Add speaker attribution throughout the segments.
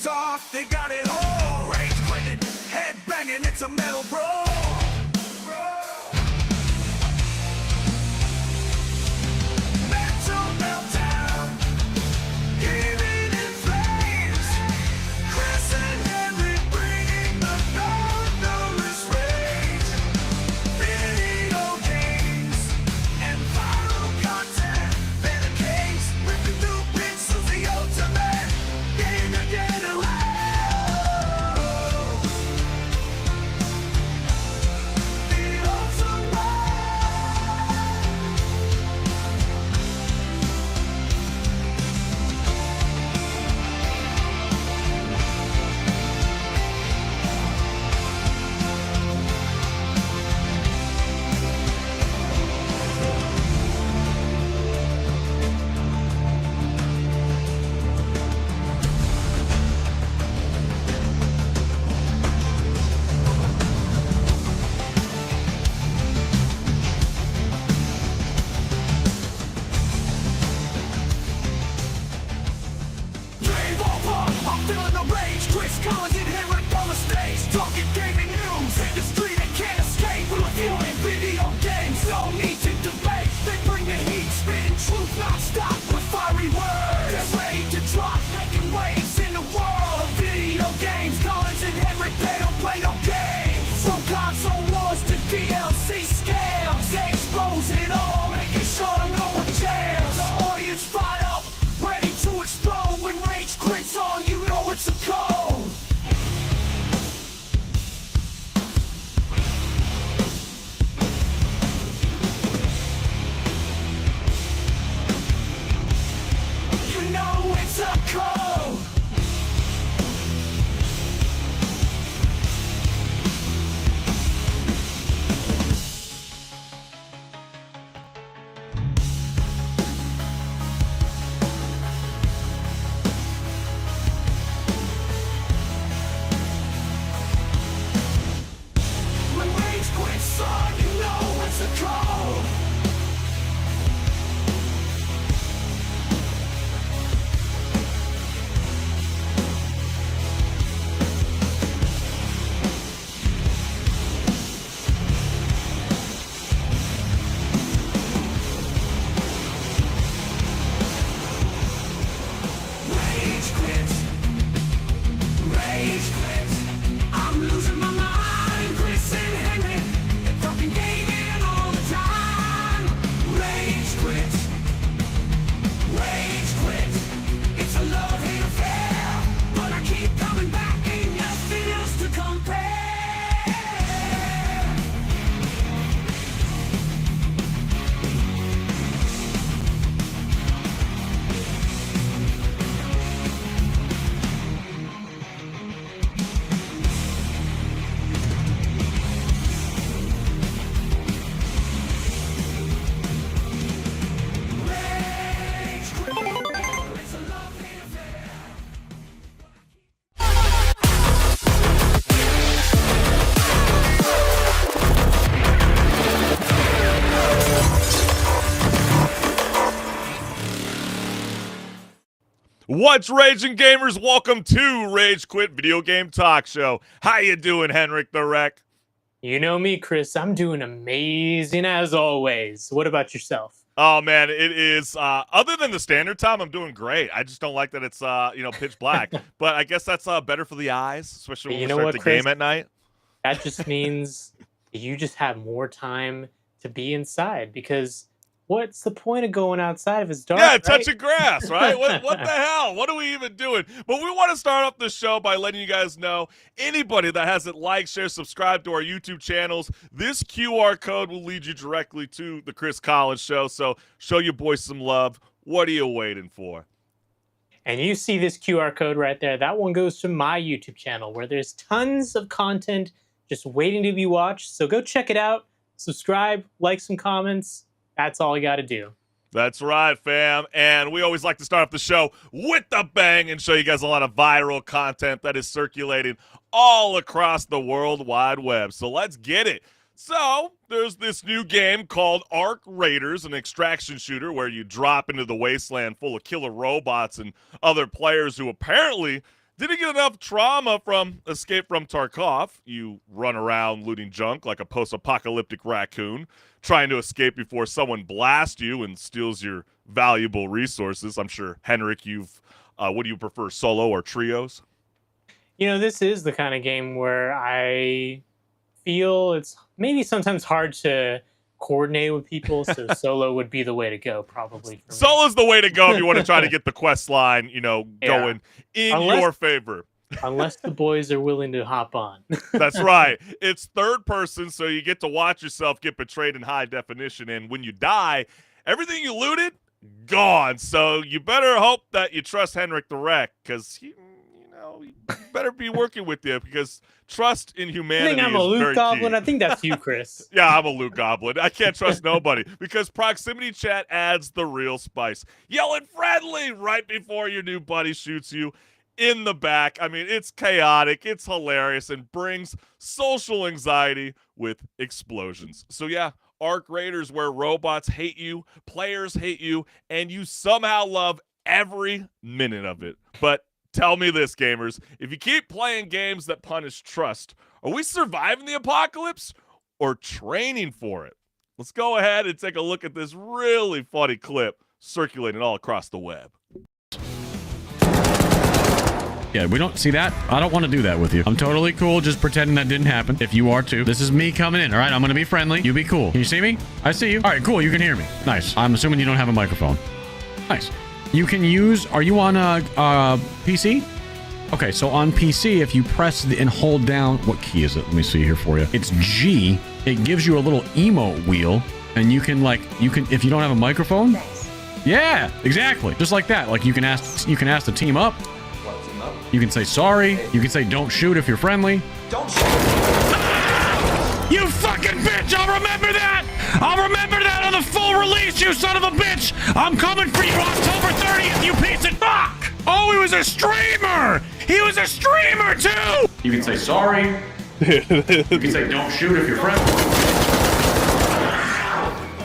Speaker 1: talk, they got it all. Rage quitting, head banging, it's a metal bro. Mental meltdown, giving in flames. Chris and Henry bringing the thunderous rage. Video games and viral content. Better games, ripping through pixels, the ultimate game to get away. The ultimate. Rave over, I'm feeling the rage. Chris Collins and HenricK on the stage. Talking gaming news, industry that can't escape. We're reviewing video games, no need to debate. They bring the heat, spitting truth non-stop with fiery words. They're ready to drop, making waves in the world of video games. Collins and HenricK, they don't play no games. From console wars to DLC scams, they expose it all, making sure no one jams. The audience fired up, ready to explode. When rage quits on, you know it's a code. You know it's a code. When rage quits on, you know it's a code. Rage quit. Rage quit. I'm losing my mind. Chris and Henry, they're talking gaming all the time. Rage quit. Rage quit. It's a love-hate affair, but I keep coming back. Ain't nothing else to compare. Rage quit. It's a love-hate affair.
Speaker 2: What's raging, gamers? Welcome to Rage Quit Video Game Talk Show. How you doing, HenricK the Wreck?
Speaker 3: You know me, Chris. I'm doing amazing as always. What about yourself?
Speaker 2: Oh man, it is. Other than the standard time, I'm doing great. I just don't like that it's pitch black. But I guess that's better for the eyes, especially when
Speaker 3: You
Speaker 2: we
Speaker 3: know
Speaker 2: start
Speaker 3: what,
Speaker 2: the
Speaker 3: Chris?
Speaker 2: game at night.
Speaker 3: That just means you just have more time to be inside because what's the point of going outside if it's dark?
Speaker 2: Yeah,
Speaker 3: right?
Speaker 2: touching grass, right? What the hell? What are we even doing? But we want to start off the show by letting you guys know, anybody that hasn't liked, share, subscribe to our YouTube channels, this QR code will lead you directly to the Chris Collins Show. So show your boys some love. What are you waiting for?
Speaker 3: And you see this QR code right there. That one goes to my YouTube channel where there's tons of content just waiting to be watched. So go check it out. Subscribe, like some comments. That's all you got to do.
Speaker 2: That's right, fam. And we always like to start off the show with a bang and show you guys a lot of viral content that is circulating all across the World Wide Web. So let's get it. So there's this new game called Ark Raiders, an extraction shooter where you drop into the wasteland full of killer robots and other players who apparently Didn't get enough trauma from Escape from Tarkov. You run around looting junk like a post-apocalyptic raccoon, trying to escape before someone blasts you and steals your valuable resources. I'm sure, HenricK, what do you prefer, solo or trios?
Speaker 3: This is the kind of game where I feel it's maybe sometimes hard to coordinate with people, so solo would be the way to go, probably for me.
Speaker 2: Solo's the way to go if you want to try to get the quest line, going in your favor.
Speaker 3: Unless the boys are willing to hop on.
Speaker 2: That's right. It's third person, so you get to watch yourself get betrayed in high definition. And when you die, everything you looted, gone. So you better hope that you trust HenricK the Wreck, because he better be working with you, because trust in humanity.
Speaker 3: I think I'm a loot goblin.
Speaker 2: Key.
Speaker 3: I think that's you, Chris.
Speaker 2: Yeah, I'm a loot goblin. I can't trust nobody because proximity chat adds the real spice. Yelling friendly right before your new buddy shoots you in the back. I mean, it's chaotic, it's hilarious, and brings social anxiety with explosions. So yeah, Arc Raiders, where robots hate you, players hate you, and you somehow love every minute of it. But tell me this, gamers, if you keep playing games that punish trust, are we surviving the apocalypse or training for it? Let's go ahead and take a look at this really funny clip circulating all across the web.
Speaker 4: Yeah, we don't see that. I don't want to do that with you. I'm totally cool just pretending that didn't happen. If you are too. This is me coming in, all right? I'm going to be friendly. You be cool. Can you see me? I see you. All right, cool. You can hear me. Nice. I'm assuming you don't have a microphone. Nice. You can use... Are you on a PC? Okay, so on PC, if you press and hold down... What key is it? Let me see here for you. It's G. It gives you a little emote wheel, and you can, if you don't have a microphone... Nice. Yeah, exactly. Just like that. Like, you can ask to team up. You can say sorry. You can say don't shoot if you're friendly.
Speaker 1: Don't shoot!
Speaker 4: Ah! You fucking bitch! I'll remember that! I'll remember that on the full release, you son of a bitch! I'm coming for you October 30th, you piece of fuck! Oh, he was a streamer! He was a streamer, too! You can say sorry. You can say don't shoot if you're friendly.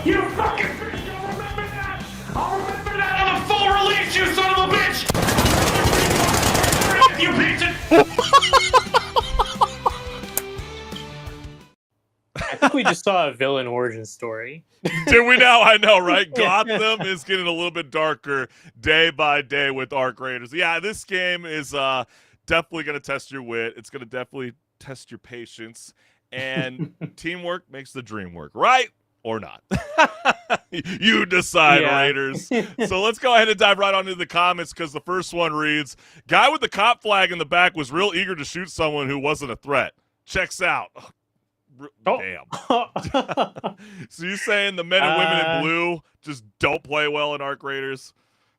Speaker 4: You fucking bitch! I'll remember that! I'll remember that on the full release, you son of a bitch! You piece of...
Speaker 3: I think we just saw a villain origin story.
Speaker 2: Did we now? I know, right? Gotham is getting a little bit darker day by day with Arc Raiders. Yeah, this game is definitely going to test your wit. It's going to definitely test your patience. And teamwork makes the dream work, right? Or not. You decide, Raiders. So let's go ahead and dive right on into the comments, because the first one reads, guy with the cop flag in the back was real eager to shoot someone who wasn't a threat. Checks out. Damn. So you're saying the men and women in blue just don't play well in Arc Raiders?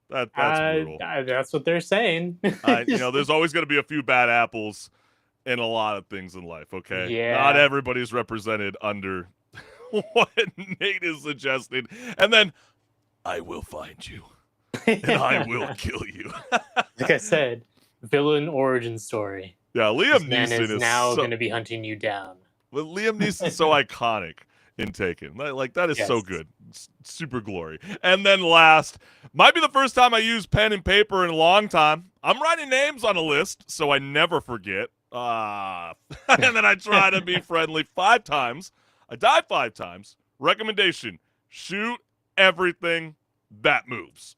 Speaker 2: That's brutal.
Speaker 3: That's what they're saying.
Speaker 2: There's always going to be a few bad apples in a lot of things in life, okay?
Speaker 3: Yeah.
Speaker 2: Not everybody's represented under what Nate is suggesting. And then, I will find you, and I will kill you.
Speaker 3: Like I said, villain origin story.
Speaker 2: Yeah, Liam
Speaker 3: Neeson
Speaker 2: is
Speaker 3: now going to be hunting you down.
Speaker 2: Well, Liam Neeson's so iconic in Taken. Like, that is so good. Super glory. And then last, might be the first time I used pen and paper in a long time. I'm writing names on a list, so I never forget. And then I try to be friendly 5 times. I die 5 times. Recommendation, shoot everything that moves.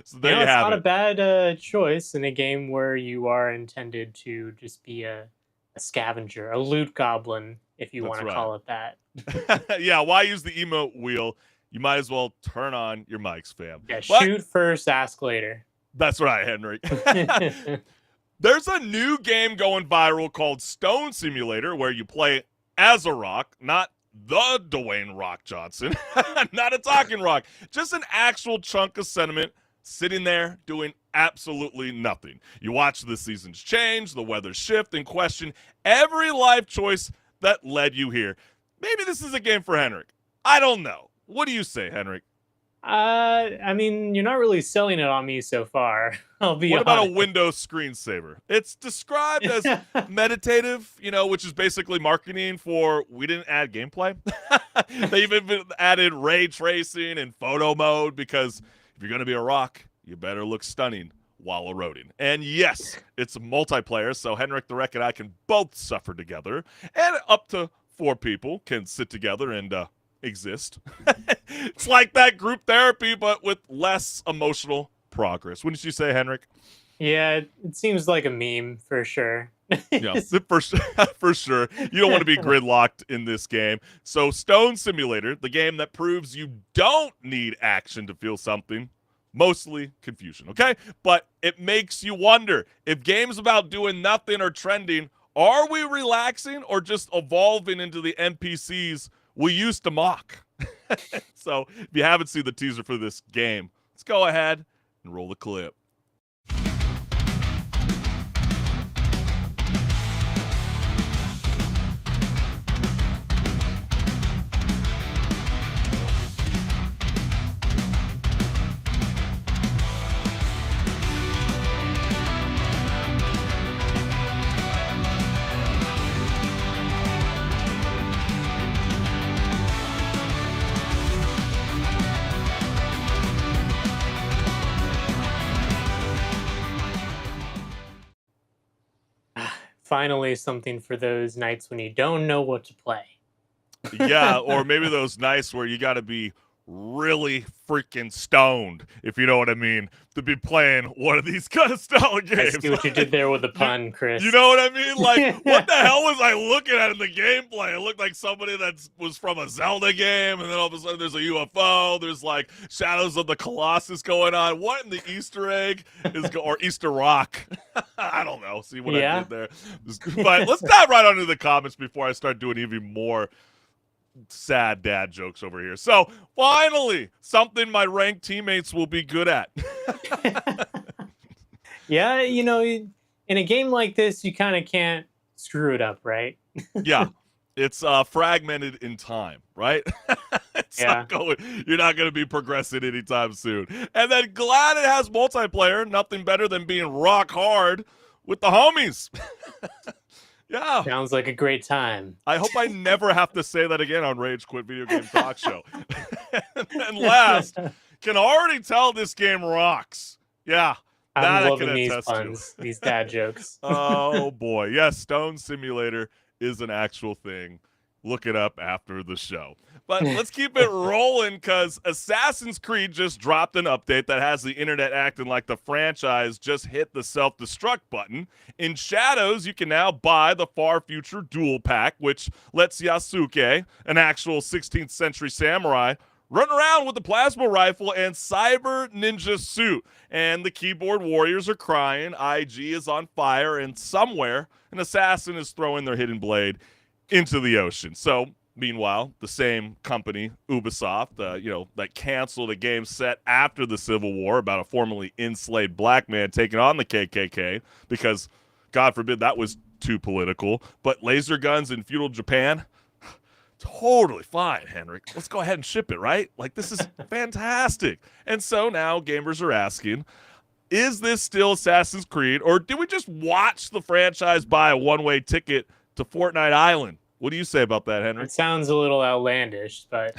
Speaker 2: So there you have it.
Speaker 3: It's not a bad choice in a game where you are intended to just be a scavenger, a loot goblin, if you want to call it that.
Speaker 2: Yeah, why use the emote wheel? You might as well turn on your mics, fam.
Speaker 3: Yeah, shoot first, ask later.
Speaker 2: That's right, HenricK. There's a new game going viral called Stone Simulator, where you play as a rock, not the Dwayne Rock Johnson, not a talking rock, just an actual chunk of sediment sitting there doing absolutely nothing. You watch the seasons change, the weather shift, and question every life choice that led you here. Maybe this is a game for HenricK. I don't know. What do you say, HenricK?
Speaker 3: I mean, you're not really selling it on me so far. I'll be honest.
Speaker 2: What about a Windows screensaver? It's described as meditative, which is basically marketing for we didn't add gameplay. They even added ray tracing and photo mode, because if you're going to be a rock, you better look stunning while eroding. And yes, it's multiplayer, so HenricK the Wreck and I can both suffer together, and up to 4 people can sit together and exist. It's like that group therapy, but with less emotional progress. Wouldn't you say, HenricK?
Speaker 3: Yeah, it seems like a meme for sure.
Speaker 2: Yeah, for sure. You don't want to be gridlocked in this game. So Stone Simulator, the game that proves you don't need action to feel something, mostly confusion, okay? But it makes you wonder, if games about doing nothing are trending, are we relaxing or just evolving into the NPCs we used to mock? So if you haven't seen the teaser for this game, let's go ahead and roll the clip.
Speaker 3: Finally, something for those nights when you don't know what to play.
Speaker 2: Yeah, or maybe those nights where you got to be really freaking stoned, if you know what I mean, to be playing one of these kind of style games.
Speaker 3: I see what you did there with the pun, Chris.
Speaker 2: You know what I mean? Like, what the hell was I looking at in the gameplay? It looked like somebody that was from a Zelda game, and then all of a sudden there's a UFO. There's like Shadows of the Colossus going on. What in the Easter egg or Easter rock? I don't know. See what I did there? But let's dive right onto the comments before I start doing even more sad dad jokes over here. So finally, something my ranked teammates will be good at.
Speaker 3: Yeah, you know, in a game like this, you kind of can't screw it up, right?
Speaker 2: Yeah, it's fragmented in time, right? It's not going, you're not going to be progressing anytime soon. And then glad it has multiplayer. Nothing better than being rock hard with the homies. Yeah.
Speaker 3: Sounds like a great time.
Speaker 2: I hope I never have to say that again on Rage Quit Video Game Talk Show. And last, can already tell this game rocks. Yeah.
Speaker 3: I'm loving these puns, these dad jokes.
Speaker 2: Oh, boy. Yes, Stone Simulator is an actual thing. Look it up after the show. But let's keep it rolling, because Assassin's Creed just dropped an update that has the internet acting like the franchise just hit the self-destruct button. In Shadows, you can now buy the Far Future Duel Pack, which lets Yasuke, an actual 16th century samurai, run around with a plasma rifle and cyber ninja suit. And the keyboard warriors are crying, IG is on fire, and somewhere an assassin is throwing their hidden blade into the ocean. So meanwhile, the same company, Ubisoft, that canceled a game set after the Civil War about a formerly enslaved black man taking on the KKK because, God forbid, that was too political. But laser guns in feudal Japan, totally fine, HenricK. Let's go ahead and ship it, right? Like, this is fantastic. And so now gamers are asking, is this still Assassin's Creed, or did we just watch the franchise buy a one-way ticket to Fortnite Island? What do you say about that, HenricK?
Speaker 3: It sounds a little outlandish, but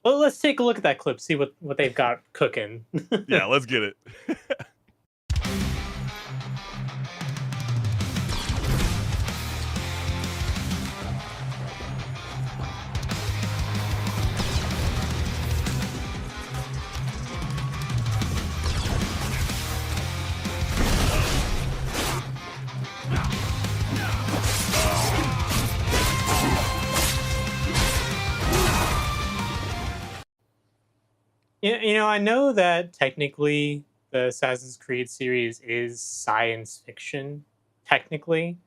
Speaker 3: well, let's take a look at that clip, see what they've got cooking.
Speaker 2: Yeah, let's get it.
Speaker 3: You know, I know that technically the Assassin's Creed series is science fiction, technically,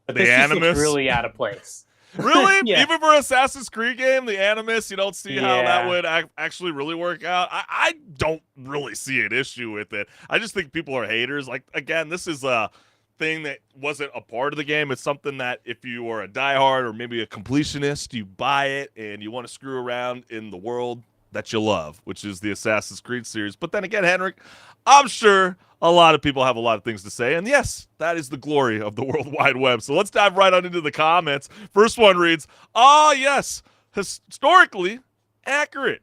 Speaker 3: but this just looks really out of place.
Speaker 2: Really?
Speaker 3: Yeah.
Speaker 2: Even for Assassin's Creed game, the Animus, you don't see how that would actually really work out? I don't really see an issue with it. I just think people are haters. Like, again, this is a thing that wasn't a part of the game. It's something that if you are a diehard or maybe a completionist, you buy it and you want to screw around in the world that you love, which is the Assassin's Creed series. But then again, HenricK, I'm sure a lot of people have a lot of things to say. And yes, that is the glory of the World Wide Web. So let's dive right on into the comments. First one reads, yes, historically accurate.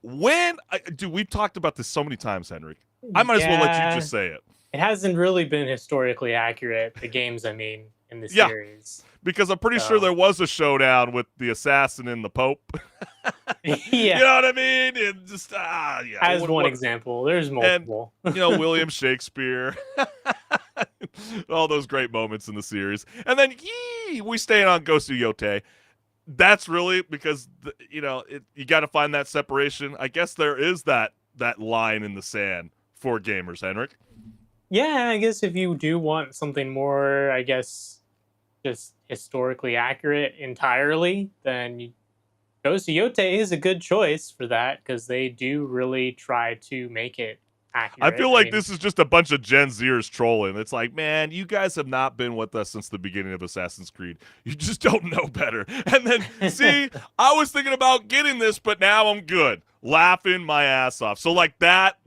Speaker 2: Dude, we've talked about this so many times, HenricK. I might as well let you
Speaker 3: Yeah,
Speaker 2: just say it.
Speaker 3: it hasn't really been historically accurate. The games, I mean, in the
Speaker 2: Yeah,
Speaker 3: series.
Speaker 2: because I'm pretty sure
Speaker 3: So
Speaker 2: there was a showdown with the assassin and the Pope. You
Speaker 3: yeah,
Speaker 2: know what I mean? It just yeah.
Speaker 3: as one example, there's
Speaker 2: And
Speaker 3: multiple.
Speaker 2: William Shakespeare, all those great moments in the series, and then we staying on Ghost of Yote. That's really because you got to find that separation. I guess there is that line in the sand for gamers, Henrik.
Speaker 3: Yeah, I guess if you do want something more, I guess, just historically accurate entirely, then Ghost of Yote is a good choice for that because they do really try to make it
Speaker 2: I
Speaker 3: accurate.
Speaker 2: feel
Speaker 3: I
Speaker 2: like
Speaker 3: mean,
Speaker 2: this is just a bunch of Gen Zers trolling. It's like, man, you guys have not been with us since the beginning of Assassin's Creed. You just don't know better. And then, see, I was thinking about getting this, but now I'm good. Laughing my ass off. So, like that,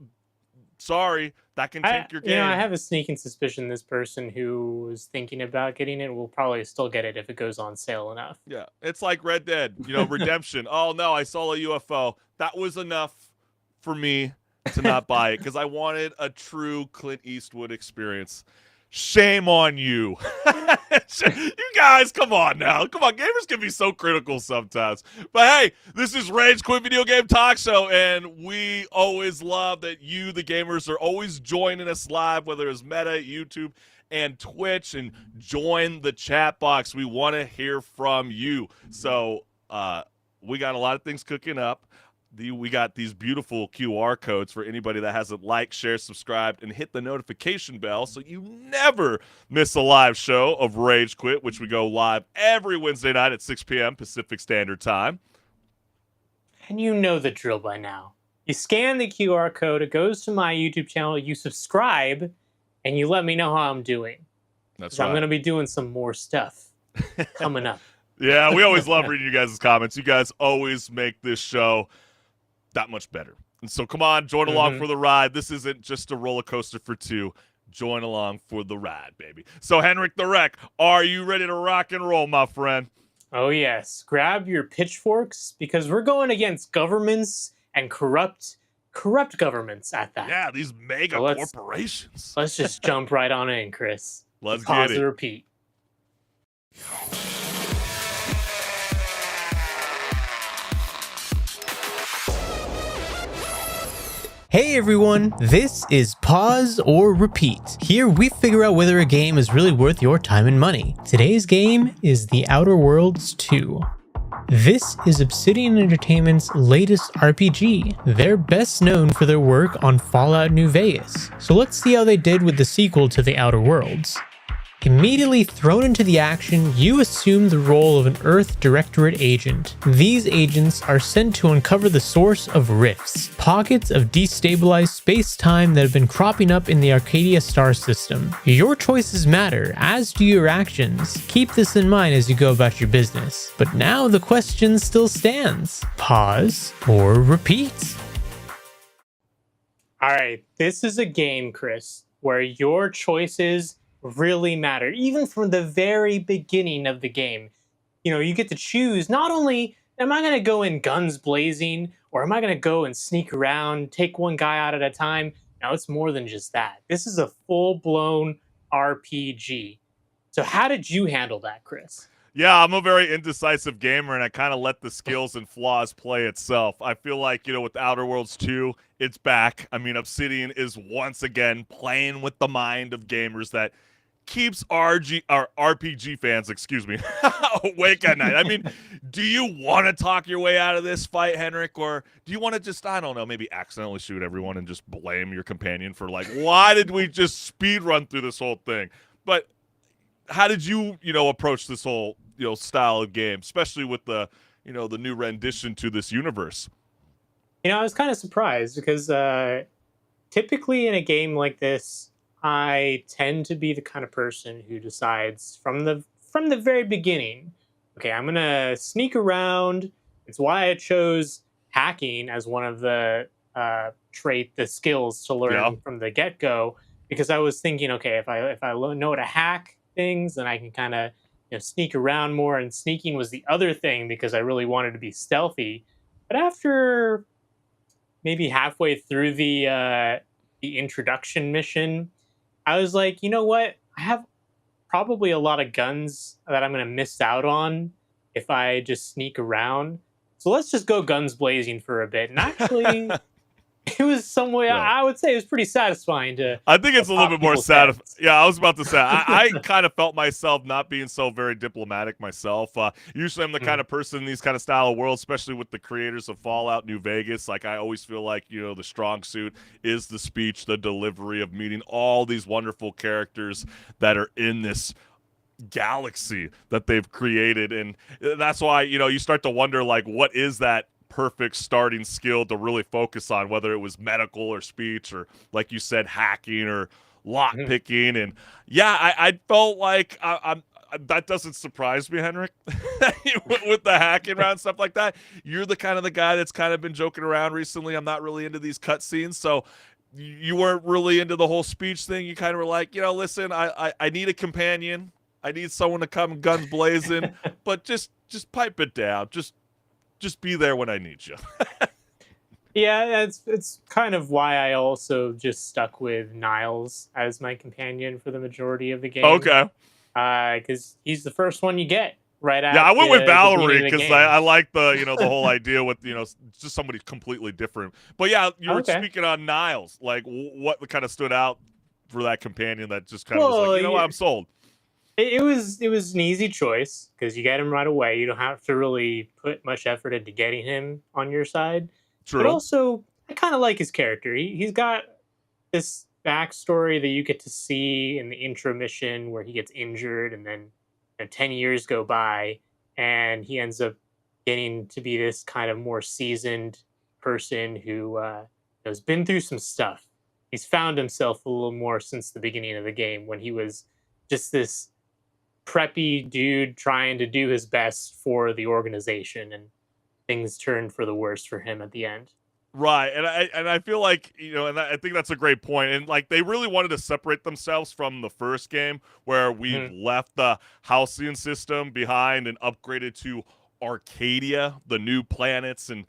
Speaker 2: sorry, that can tank your game.
Speaker 3: I have a sneaking suspicion this person who was thinking about getting it will probably still get it if it goes on sale enough.
Speaker 2: Yeah, it's like Red Dead, Redemption. Oh, no, I saw a UFO. That was enough for me to not buy it because I wanted a true Clint Eastwood experience. Shame on you. You guys, come on now. Come on, gamers can be so critical sometimes. But hey, this is Rage Quit Video Game Talk Show, and we always love that you, the gamers, are always joining us live, whether it's Meta, YouTube, and Twitch, and join the chat box. We want to hear from you. So we got a lot of things cooking up. We got these beautiful QR codes for anybody that hasn't liked, shared, subscribed, and hit the notification bell so you never miss a live show of Rage Quit, which we go live every Wednesday night at 6 p.m. Pacific Standard Time.
Speaker 3: And you know the drill by now. You scan the QR code, it goes to my YouTube channel, you subscribe, and you let me know how I'm doing.
Speaker 2: That's right.
Speaker 3: I'm going to be doing some more stuff coming up.
Speaker 2: Yeah, we always love reading you guys' comments. You guys always make this show that much better. And so come on, join along for the ride. This isn't just a roller coaster for two. Join along for the ride, baby. So HenricK the Wreck, are you ready to rock and roll, my friend?
Speaker 3: Oh yes, grab your pitchforks because we're going against governments and corrupt governments at that.
Speaker 2: Yeah, these mega corporations.
Speaker 3: Let's just jump right on in, Chris.
Speaker 2: Let's
Speaker 3: pause
Speaker 2: get it.
Speaker 3: and repeat.
Speaker 5: Hey everyone, this is Pause or Repeat. Here we figure out whether a game is really worth your time and money. Today's game is The Outer Worlds 2. This is Obsidian Entertainment's latest RPG. They're best known for their work on Fallout New Vegas. So let's see how they did with the sequel to The Outer Worlds. Immediately thrown into the action, you assume the role of an Earth Directorate agent. These agents are sent to uncover the source of rifts, pockets of destabilized space-time that have been cropping up in the Arcadia star system. Your choices matter, as do your actions. Keep this in mind as you go about your business. But now the question still stands. Pause or repeat?
Speaker 3: Alright, this is a game, Chris, where your choices really matter, even from the very beginning of the game. You get to choose, not only am I going to go in guns blazing, or am I going to go and sneak around, take one guy out at a time. Now, it's more than just that. This is a full-blown RPG. So how did you handle that, Chris?
Speaker 2: Yeah, I'm a very indecisive gamer, and I kind of let the skills and flaws play itself. I feel like, with Outer Worlds 2, it's back. I mean, Obsidian is once again playing with the mind of gamers that keeps RPG fans, awake at night. I mean, do you want to talk your way out of this fight, HenricK, or do you want to just, I don't know, maybe accidentally shoot everyone and just blame your companion for why did we just speed run through this whole thing? But how did you, approach this whole, style of game, especially with the, the new rendition to this universe?
Speaker 3: I was kind of surprised because typically in a game like this, I tend to be the kind of person who decides from the very beginning, okay, I'm going to sneak around. It's why I chose hacking as one of the the skills to learn from the get-go, because I was thinking, okay, if I know how to hack things, then I can kind of sneak around more, and sneaking was the other thing because I really wanted to be stealthy. But after maybe halfway through the the introduction mission, I was like, you know what? I have probably a lot of guns that I'm going to miss out on if I just sneak around. So let's just go guns blazing for a bit. And actually, it was some way,
Speaker 2: Yeah.
Speaker 3: I would say it was pretty satisfying to
Speaker 2: I think it's a little
Speaker 3: pop
Speaker 2: bit more
Speaker 3: people's
Speaker 2: sad.
Speaker 3: heads.
Speaker 2: Yeah, I was about to say, I kind of felt myself not being so very diplomatic myself. Usually I'm the kind of person in these kind of style of worlds, especially with the creators of Fallout New Vegas. Like, I always feel like, the strong suit is the speech, the delivery of meeting all these wonderful characters that are in this galaxy that they've created. And that's why, you start to wonder, like, what is that perfect starting skill to really focus on, whether it was medical or speech or, like you said, hacking or lock picking. And yeah, I felt like I'm that doesn't surprise me, HenricK. With the hacking around stuff like that, you're the guy that's kind of been joking around recently. I'm not really into these cutscenes, so you weren't really into the whole speech thing. You kind of were like, listen, I need a companion. I need someone to come guns blazing, but just pipe it down. Just be there when I need you.
Speaker 3: Yeah, it's kind of why I also just stuck with Niles as my companion for the majority of the game.
Speaker 2: Okay.
Speaker 3: Because he's the first one you get right after.
Speaker 2: Yeah, I went with Valerie
Speaker 3: because
Speaker 2: because I like the the whole idea with just somebody completely different. But yeah, you were speaking on Niles. Like, what kind of stood out for that companion that just kind of was like, what, I'm sold.
Speaker 3: It was an easy choice because you get him right away. You don't have to really put much effort into getting him on your side.
Speaker 2: True.
Speaker 3: But also, I kind of like his character. He's got this backstory that you get to see in the intro mission where he gets injured, and then 10 years go by, and he ends up getting to be this kind of more seasoned person who has been through some stuff. He's found himself a little more since the beginning of the game when he was just this preppy dude trying to do his best for the organization, and things turned for the worse for him at the end.
Speaker 2: Right, and I feel like and I think that's a great point. And like, they really wanted to separate themselves from the first game, where we've left the Halcyon system behind and upgraded to Arcadia, the new planets and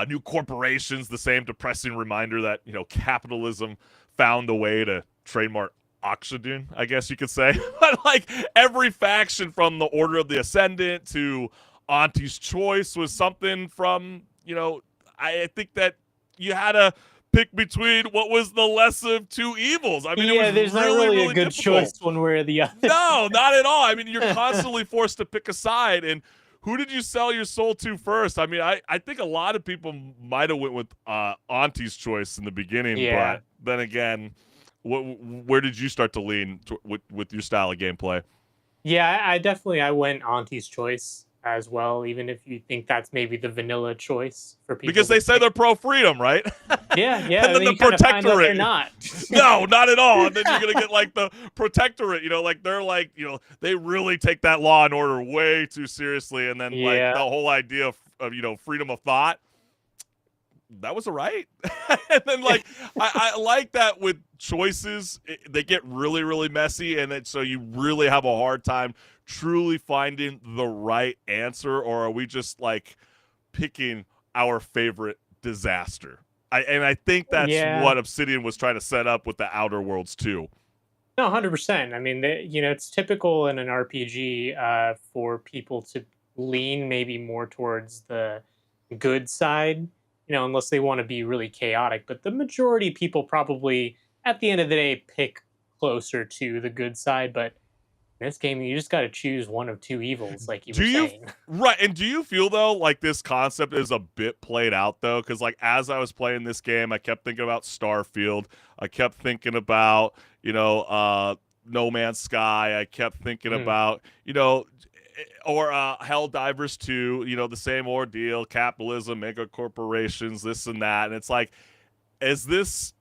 Speaker 2: new corporations. The same depressing reminder that capitalism found a way to trademark oxygen, I guess you could say. But like, every faction from the Order of the Ascendant to Auntie's Choice was something from I think that you had to pick between what was the less of two evils. I mean, it was
Speaker 3: there's
Speaker 2: really,
Speaker 3: not really
Speaker 2: really
Speaker 3: a good
Speaker 2: difficult.
Speaker 3: choice one way or the other.
Speaker 2: No, not at all. I mean, you're constantly forced to pick a side. And who did you sell your soul to first? I mean, I think a lot of people might have went with Auntie's Choice in the beginning, but then again, where did you start to lean with your style of gameplay?
Speaker 3: Yeah, I went Auntie's Choice as well, even if you think that's maybe the vanilla choice for people.
Speaker 2: Because they say they're pro-freedom, right?
Speaker 3: Yeah.
Speaker 2: And then the protectorate.
Speaker 3: They're not.
Speaker 2: No, not at all. And then you're going to get like the protectorate, like they're like, they really take that law and order way too seriously. And then like the whole idea of freedom of thought, that was a right. And then like, I like that with choices, they get really, really messy. And then, so you really have a hard time truly finding the right answer, or are we just like picking our favorite disaster? I think that's what Obsidian was trying to set up with the Outer Worlds too.
Speaker 3: No, 100%. I mean, it's typical in an RPG for people to lean maybe more towards the good side, unless they want to be really chaotic. But the majority of people probably, at the end of the day, pick closer to the good side. But in this game, you just got to choose one of two evils, like you were saying.
Speaker 2: Right, and do you feel, though, like this concept is a bit played out, though? Because, like, as I was playing this game, I kept thinking about Starfield. I kept thinking about, No Man's Sky. I kept thinking about, or Helldivers 2, the same ordeal, capitalism, mega corporations, this and that. And it's like, is this...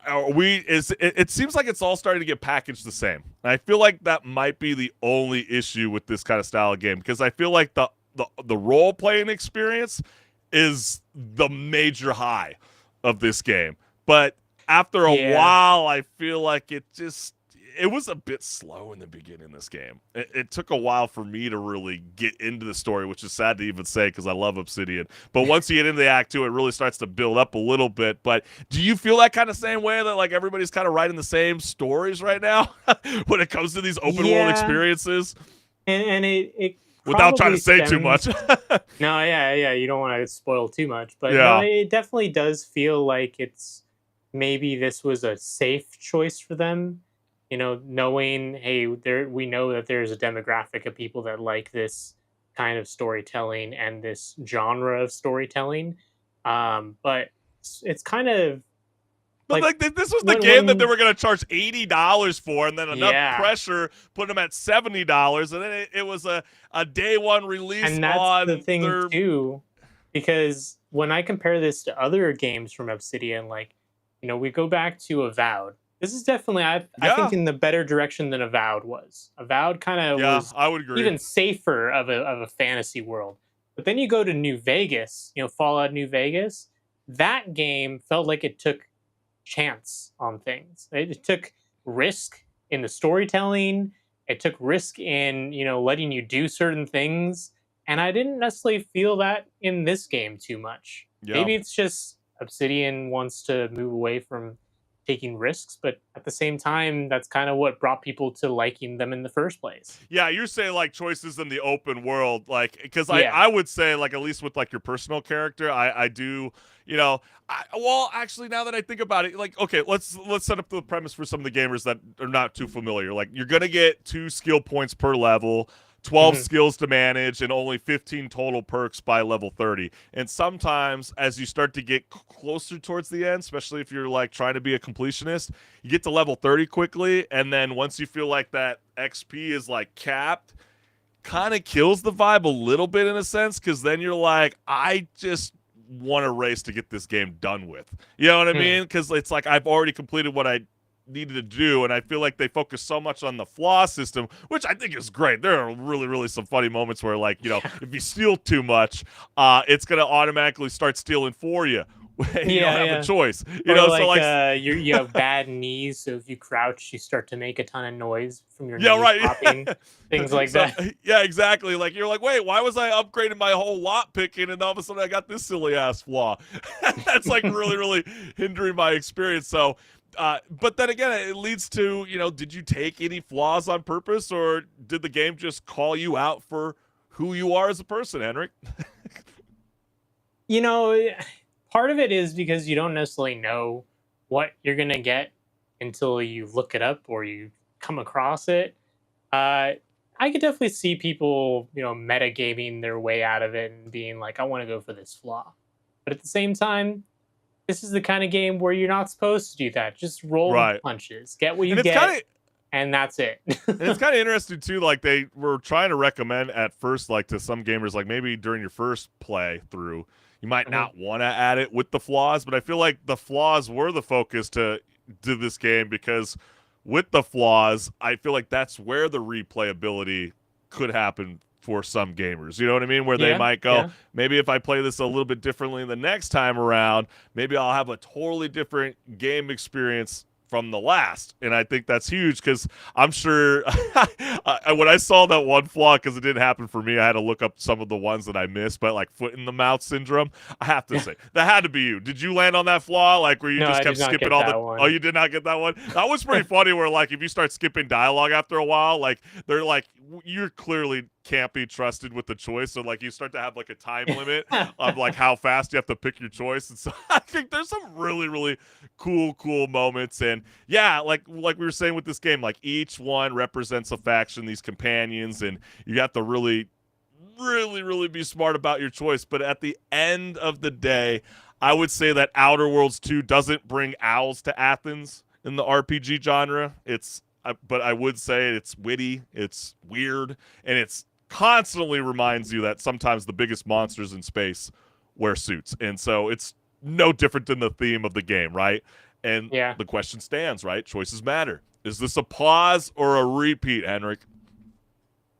Speaker 2: it seems like it's all starting to get packaged the same. And I feel like that might be the only issue with this kind of style of game, because I feel like the role playing experience is the major high of this game. But after a while, I feel like it it was a bit slow in the beginning. This game, it took a while for me to really get into the story, which is sad to even say because I love Obsidian. But once you get into the Act 2, it really starts to build up a little bit. But do you feel that kind of same way that like everybody's kind of writing the same stories right now when it comes to these open world experiences?
Speaker 3: And it
Speaker 2: Without trying to say too
Speaker 3: stems-
Speaker 2: much.
Speaker 3: No, yeah, you don't want to spoil too much, but no,
Speaker 2: Yeah.
Speaker 3: it definitely does feel like it's maybe this was a safe choice for them. You know, knowing, hey, we know that there's a demographic of people that like this kind of storytelling and this genre of storytelling. But it's kind of
Speaker 2: But
Speaker 3: like
Speaker 2: this was the
Speaker 3: when
Speaker 2: game that they were going to charge $80 for, and then enough
Speaker 3: yeah,
Speaker 2: pressure put them at $70, and then it was a day one release
Speaker 3: and that's
Speaker 2: on
Speaker 3: the thing
Speaker 2: their.
Speaker 3: too, because when I compare this to other games from Obsidian, like, you know, we go back to Avowed. This is definitely, I
Speaker 2: Yeah,
Speaker 3: think, in the better direction than Avowed was. Avowed kind of
Speaker 2: yeah,
Speaker 3: was
Speaker 2: I would agree.
Speaker 3: even safer of a fantasy world. But then you go to New Vegas, you know, Fallout New Vegas. That game felt like it took chance on things. It took risk in the storytelling. It took risk in, you know, letting you do certain things. And I didn't necessarily feel that in this game too much.
Speaker 2: Yeah.
Speaker 3: Maybe it's just Obsidian wants to move away from taking risks, but at the same time, that's kind of what brought people to liking them in the first place.
Speaker 2: Yeah, you're saying like choices in the open world, like because
Speaker 3: Yeah.
Speaker 2: I would say like at least with like your personal character, I do, you know, well actually now that I think about it, like okay, let's set up the premise for some of the gamers that are not too familiar. Like you're gonna get 2 skill points per level. 12
Speaker 3: Mhm.
Speaker 2: skills to manage and only 15 total perks by level 30. And sometimes as you start to get closer towards the end, especially if you're like trying to be a completionist, you get to level 30 quickly, and then once you feel like that XP is like capped, kind of kills the vibe a little bit in a sense, because then you're like, I just want a race to get this game done with. You know what I mean? Because it's like I've already completed what I needed to do, and I feel like they focus so much on the flaw system, which I think is great. There are really some funny moments where like, you know, if you steal too much, it's gonna automatically start stealing for you. You don't have a choice, you
Speaker 3: or
Speaker 2: know.
Speaker 3: like,
Speaker 2: So like,
Speaker 3: you have bad knees, so if you crouch, you start to make a ton of noise from your
Speaker 2: yeah,
Speaker 3: knees
Speaker 2: right,
Speaker 3: popping, things like
Speaker 2: so,
Speaker 3: that.
Speaker 2: yeah, exactly. Like you're like, wait, why was I upgrading my whole lot picking, and all of a sudden I got this silly ass flaw? That's like really hindering my experience. So. But then again, it leads to, you know, did you take any flaws on purpose, or did the game just call you out for who you are as a person, HenricK?
Speaker 3: You know, part of it is because you don't necessarily know what you're gonna get until you look it up or you come across it. I could definitely see people, you know, metagaming their way out of it and being like, I want to go for this flaw. But at the same time, this is the kind of game where you're not supposed to do that. Just roll the
Speaker 2: Right.
Speaker 3: punches, get what you
Speaker 2: And it's
Speaker 3: get,
Speaker 2: kind of
Speaker 3: and that's it.
Speaker 2: and it's kind of interesting too. Like they were trying to recommend at first, like to some gamers, like maybe during your first play through, you might not want to add it with the flaws. But I feel like the flaws were the focus to this game, because with the flaws, I feel like that's where the replayability could happen for some gamers. You know what I mean? Where they
Speaker 3: Yeah,
Speaker 2: might go,
Speaker 3: yeah.
Speaker 2: maybe if I play this a little bit differently the next time around, maybe I'll have a totally different game experience from the last. And I think that's huge, because I'm sure when I saw that one flaw, because it didn't happen for me, I had to look up some of the ones that I missed, but like foot in the mouth syndrome, I have to say that had to be you. Did you land on that flaw, like where you
Speaker 3: No,
Speaker 2: just
Speaker 3: I
Speaker 2: kept
Speaker 3: did not
Speaker 2: skipping
Speaker 3: get
Speaker 2: all
Speaker 3: that
Speaker 2: the
Speaker 3: one.
Speaker 2: Oh, you did not get that one? That was pretty funny, where like if you start skipping dialogue after a while, like they're like, you're clearly can't be trusted with the choice, so like you start to have like a time limit of like how fast you have to pick your choice. And so I think there's some really cool moments. And yeah, like we were saying with this game, like each one represents a faction, these companions, and you have to really be smart about your choice. But at the end of the day, I would say that Outer Worlds 2 doesn't bring owls to Athens in the RPG genre. But I would say it's witty, it's weird, and it's constantly reminds you that sometimes the biggest monsters in space wear suits. And so it's no different than the theme of the game, right? And
Speaker 3: Yeah.
Speaker 2: the question stands, right? Choices matter. Is this a pause or a repeat, HenricK?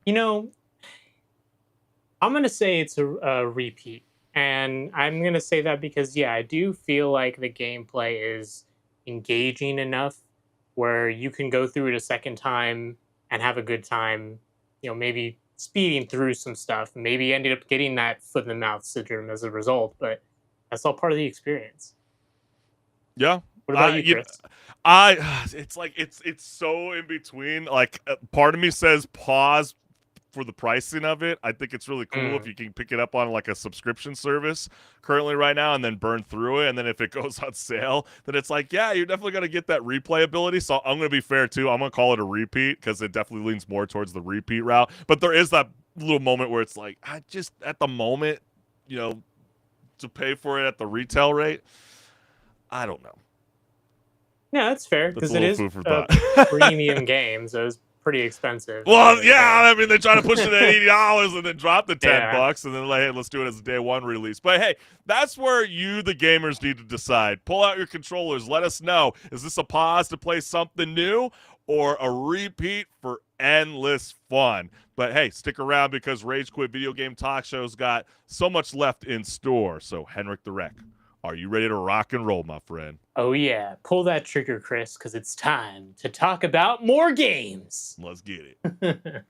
Speaker 3: You know, I'm going to say it's a repeat. And I'm going to say that because, yeah, I do feel like the gameplay is engaging enough where you can go through it a second time and have a good time, maybe speeding through some stuff, maybe ended up getting that foot in the mouth syndrome as a result, but that's all part of the experience.
Speaker 2: Yeah.
Speaker 3: What about you, Chris?
Speaker 2: It's like it's so in between. Like part of me says pause for the pricing of it. I think it's really cool if you can pick it up on like a subscription service currently right now and then burn through it. And then if it goes on sale, then it's like, yeah, you're definitely going to get that replayability. So I'm going to be fair too. I'm going to call it a repeat because it definitely leans more towards the repeat route. But there is that little moment where it's like, I just, at the moment, to pay for it at the retail rate, I don't know.
Speaker 3: Yeah, that's fair because it is a premium game, so it's pretty expensive.
Speaker 2: Well, yeah, I mean, they try to push it at $80 and then drop the $10 and then like, hey, let's do it as a day one release. But hey, that's where you, the gamers, need to decide. Pull out your controllers. Let us know. Is this a pause to play something new or a repeat for endless fun? But hey, stick around because Rage Quit Video Game Talk Show's got so much left in store. So, HenricK the Wreck, are you ready to rock and roll, my friend?
Speaker 3: Oh, yeah. Pull that trigger, Chris, because it's time to talk about more games.
Speaker 2: Let's get it.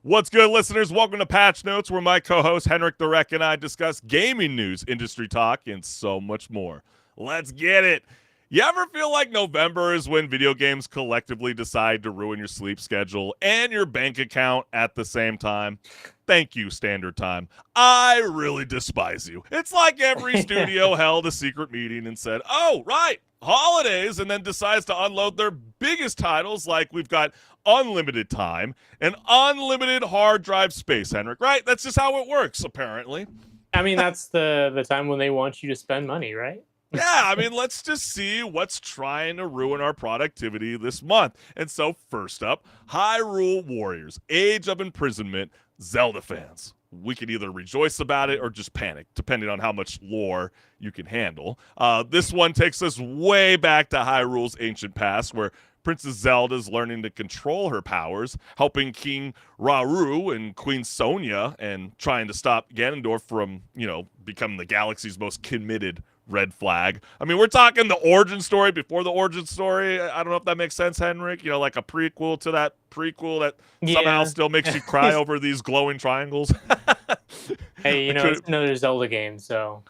Speaker 2: What's good, listeners? Welcome to Patch Notes, where my co-host HenricK the Wreck and I discuss gaming news, industry talk, and so much more. Let's get it. You ever feel like November is when video games collectively decide to ruin your sleep schedule and your bank account at the same time? Thank you, Standard Time. I really despise you. It's like every studio held a secret meeting and said, oh, right, holidays, and then decides to unload their biggest titles like we've got unlimited time and unlimited hard drive space, HenricK, right? That's just how it works, apparently.
Speaker 3: I mean, that's the time when they want you to spend money, right?
Speaker 2: Yeah, I mean, let's just see what's trying to ruin our productivity this month. And so, first up, Hyrule Warriors, Age of Imprisonment, Zelda fans. We can either rejoice about it or just panic, depending on how much lore you can handle. This one takes us way back to Hyrule's ancient past, where Princess Zelda is learning to control her powers, helping King Rauru and Queen Sonia, and trying to stop Ganondorf from, becoming the galaxy's most committed red flag. I mean, we're talking the origin story before the origin story. I don't know if that makes sense, HenricK. Like a prequel to that prequel that somehow still makes you cry over these glowing triangles.
Speaker 3: Hey, it's another Zelda game, so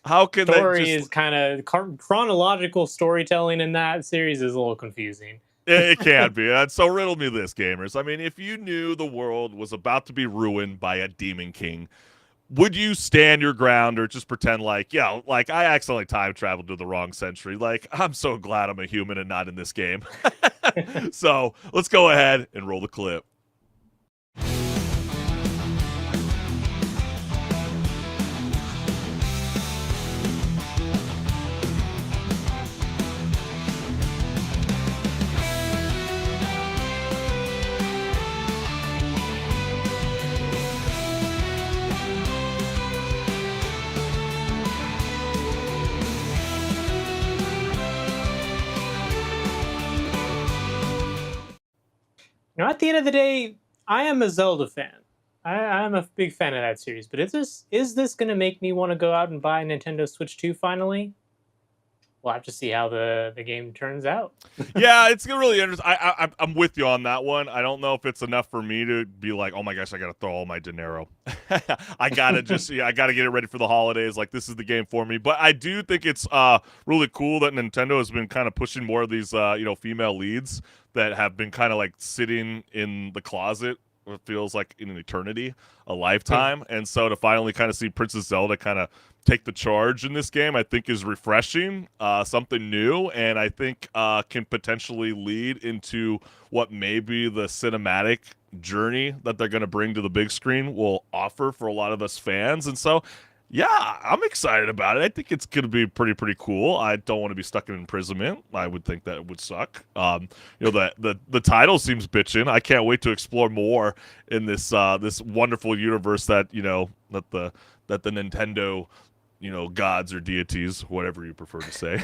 Speaker 2: how can
Speaker 3: story is kind of chronological storytelling in that series is a little confusing.
Speaker 2: It can be. And so riddle me this, gamers. I mean, if you knew the world was about to be ruined by a demon king, would you stand your ground or just pretend like I accidentally time traveled to the wrong century? Like, I'm so glad I'm a human and not in this game. So let's go ahead and roll the clip.
Speaker 3: At the end of the day, I am a Zelda fan. I'm a big fan of that series. But is this going to make me want to go out and buy a Nintendo Switch 2 finally? We'll have to see how the game turns out.
Speaker 2: Yeah, it's really interesting. I'm with you on that one. I don't know if it's enough for me to be like, oh my gosh, I got to throw all my dinero. I got to I got to get it ready for the holidays. Like, this is the game for me. But I do think it's really cool that Nintendo has been kind of pushing more of these, female leads that have been kind of like sitting in the closet. It feels like in an eternity, a lifetime. And so to finally kind of see Princess Zelda kind of take the charge in this game, I think is refreshing, something new, and I think can potentially lead into what maybe the cinematic journey that they're going to bring to the big screen will offer for a lot of us fans. And so, yeah, I'm excited about it. I think it's going to be pretty cool. I don't want to be stuck in imprisonment. I would think that it would suck. The title seems bitchin'. I can't wait to explore more in this this wonderful universe that that the Nintendo gods or deities, whatever you prefer to say,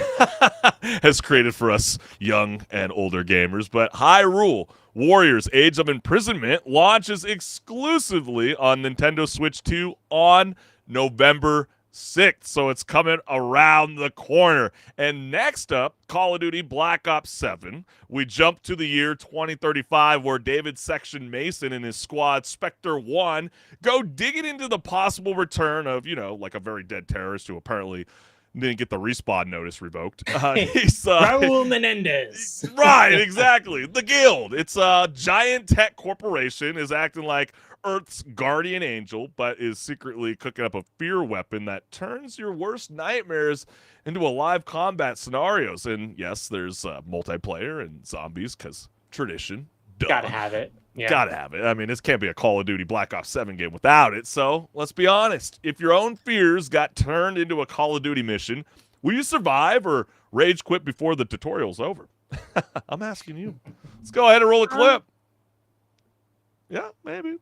Speaker 2: has created for us young and older gamers. But Hyrule Warriors Age of Imprisonment launches exclusively on Nintendo Switch 2 on November 6th. So it's coming around the corner. And next up, Call of Duty Black Ops 7. We jump to the year 2035 where David Section Mason and his squad, Spectre 1, go digging into the possible return of, like a very dead terrorist who apparently didn't get the respawn notice revoked. He's
Speaker 3: Raul Menendez.
Speaker 2: Right, exactly. The Guild. It's a giant tech corporation is acting like Earth's guardian angel, but is secretly cooking up a fear weapon that turns your worst nightmares into live combat scenarios. And yes, there's multiplayer and zombies because tradition. Duh.
Speaker 3: Gotta have it. Yeah.
Speaker 2: Gotta have it. I mean, this can't be a Call of Duty Black Ops 7 game without it. So let's be honest. If your own fears got turned into a Call of Duty mission, will you survive or rage quit before the tutorial's over? I'm asking you. Let's go ahead and roll a clip. Yeah, maybe.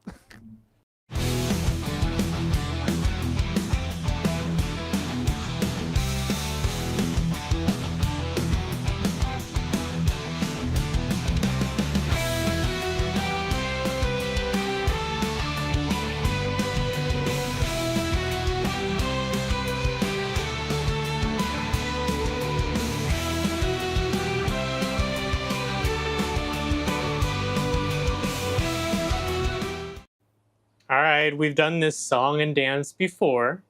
Speaker 3: All right, we've done this song and dance before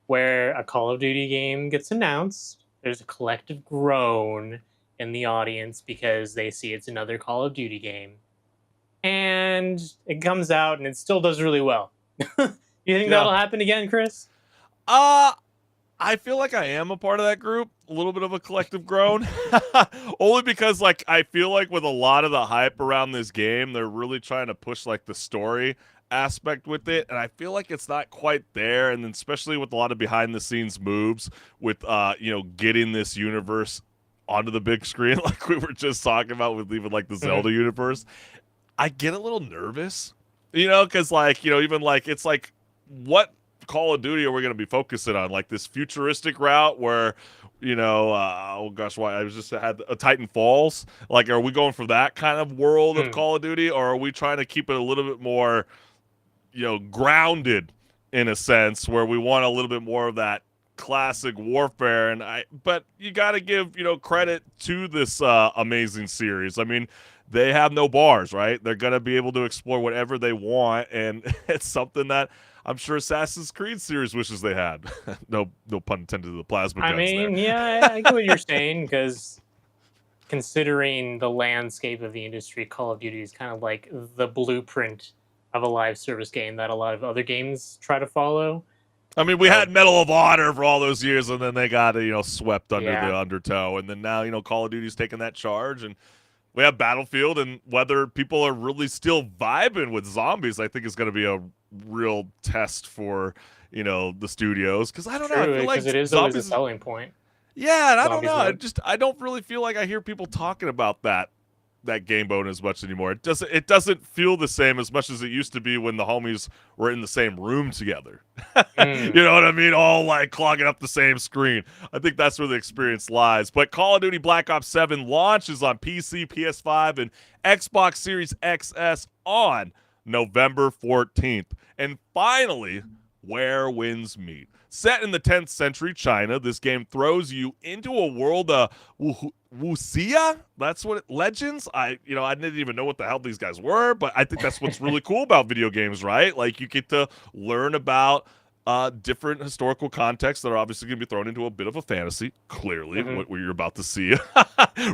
Speaker 3: where a Call of Duty game gets announced. There's a collective groan in the audience because they see it's another Call of Duty game. And it comes out and it still does really well. You think that'll happen again, Chris?
Speaker 2: I feel like I am a part of that group. A little bit of a collective groan. Only because, I feel like with a lot of the hype around this game, they're really trying to push, the story aspect with it, and I feel like it's not quite there. And then especially with a lot of behind-the-scenes moves with, getting this universe onto the big screen, like we were just talking about with even, the Zelda universe, I get a little nervous, because, it's what Call of Duty are we going to be focusing on? This futuristic route where, oh gosh, why I was just had a Titan Falls. Are we going for that kind of world of Call of Duty, or are we trying to keep it a little bit more, grounded in a sense where we want a little bit more of that classic warfare? But you got to give, credit to this amazing series. I mean, they have no bars, right? They're going to be able to explore whatever they want, and it's something that I'm sure Assassin's Creed series wishes they had. No pun intended to the plasma guns.
Speaker 3: Yeah, I get what you're saying, because considering the landscape of the industry, Call of Duty is kind of like the blueprint of a live service game that a lot of other games try to follow.
Speaker 2: I mean, we had Medal of Honor for all those years, and then they got, swept under the undertow. And then now, Call of Duty's taking that charge, and we have Battlefield, and whether people are really still vibing with zombies, I think is going to be a real test for, the studios. Because I don't know. I feel like
Speaker 3: it is always a selling point.
Speaker 2: Yeah, and I don't know. I don't really feel like I hear people talking about that game mode as much anymore. It doesn't feel the same as much as it used to be when the homies were in the same room together. You know what I mean? All clogging up the same screen. I think that's where the experience lies. But Call of Duty Black Ops 7 launches on PC, PS5, and Xbox Series XS on November 14th. And finally, where winds meet. Set in the 10th century China, this game throws you into a world of wuxia. That's what legends. I didn't even know what the hell these guys were, but I think that's what's really cool about video games, right? You get to learn about different historical contexts that are obviously going to be thrown into a bit of a fantasy. Clearly, what you're about to see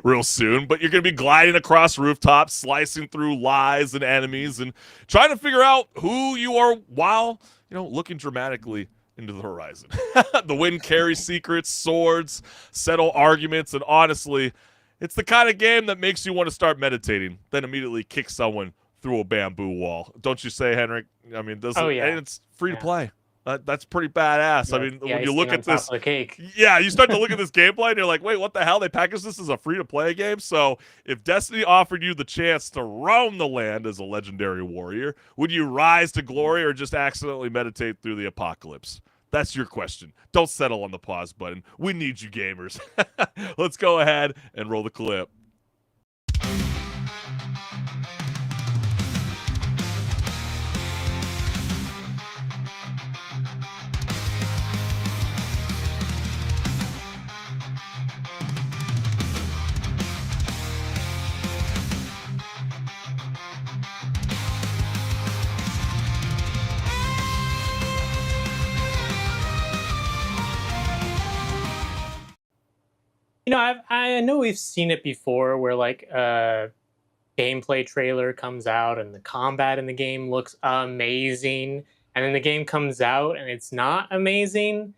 Speaker 2: real soon. But you're going to be gliding across rooftops, slicing through lies and enemies, and trying to figure out who you are while looking dramatically into the horizon. The wind carries secrets, swords, settle arguments, and honestly, it's the kind of game that makes you want to start meditating, then immediately kick someone through a bamboo wall. Don't you say, HenricK? I mean, and it's free to play. That's pretty badass.
Speaker 3: Yeah,
Speaker 2: I mean, when you look at this,
Speaker 3: cake.
Speaker 2: Yeah, you start to look at this gameplay and you're like, wait, what the hell? They packaged this as a free-to-play game? So if Destiny offered you the chance to roam the land as a legendary warrior, would you rise to glory or just accidentally meditate through the apocalypse? That's your question. Don't settle on the pause button. We need you, gamers. Let's go ahead and roll the clip.
Speaker 3: I know we've seen it before where like a gameplay trailer comes out and the combat in the game looks amazing, and then the game comes out and it's not amazing.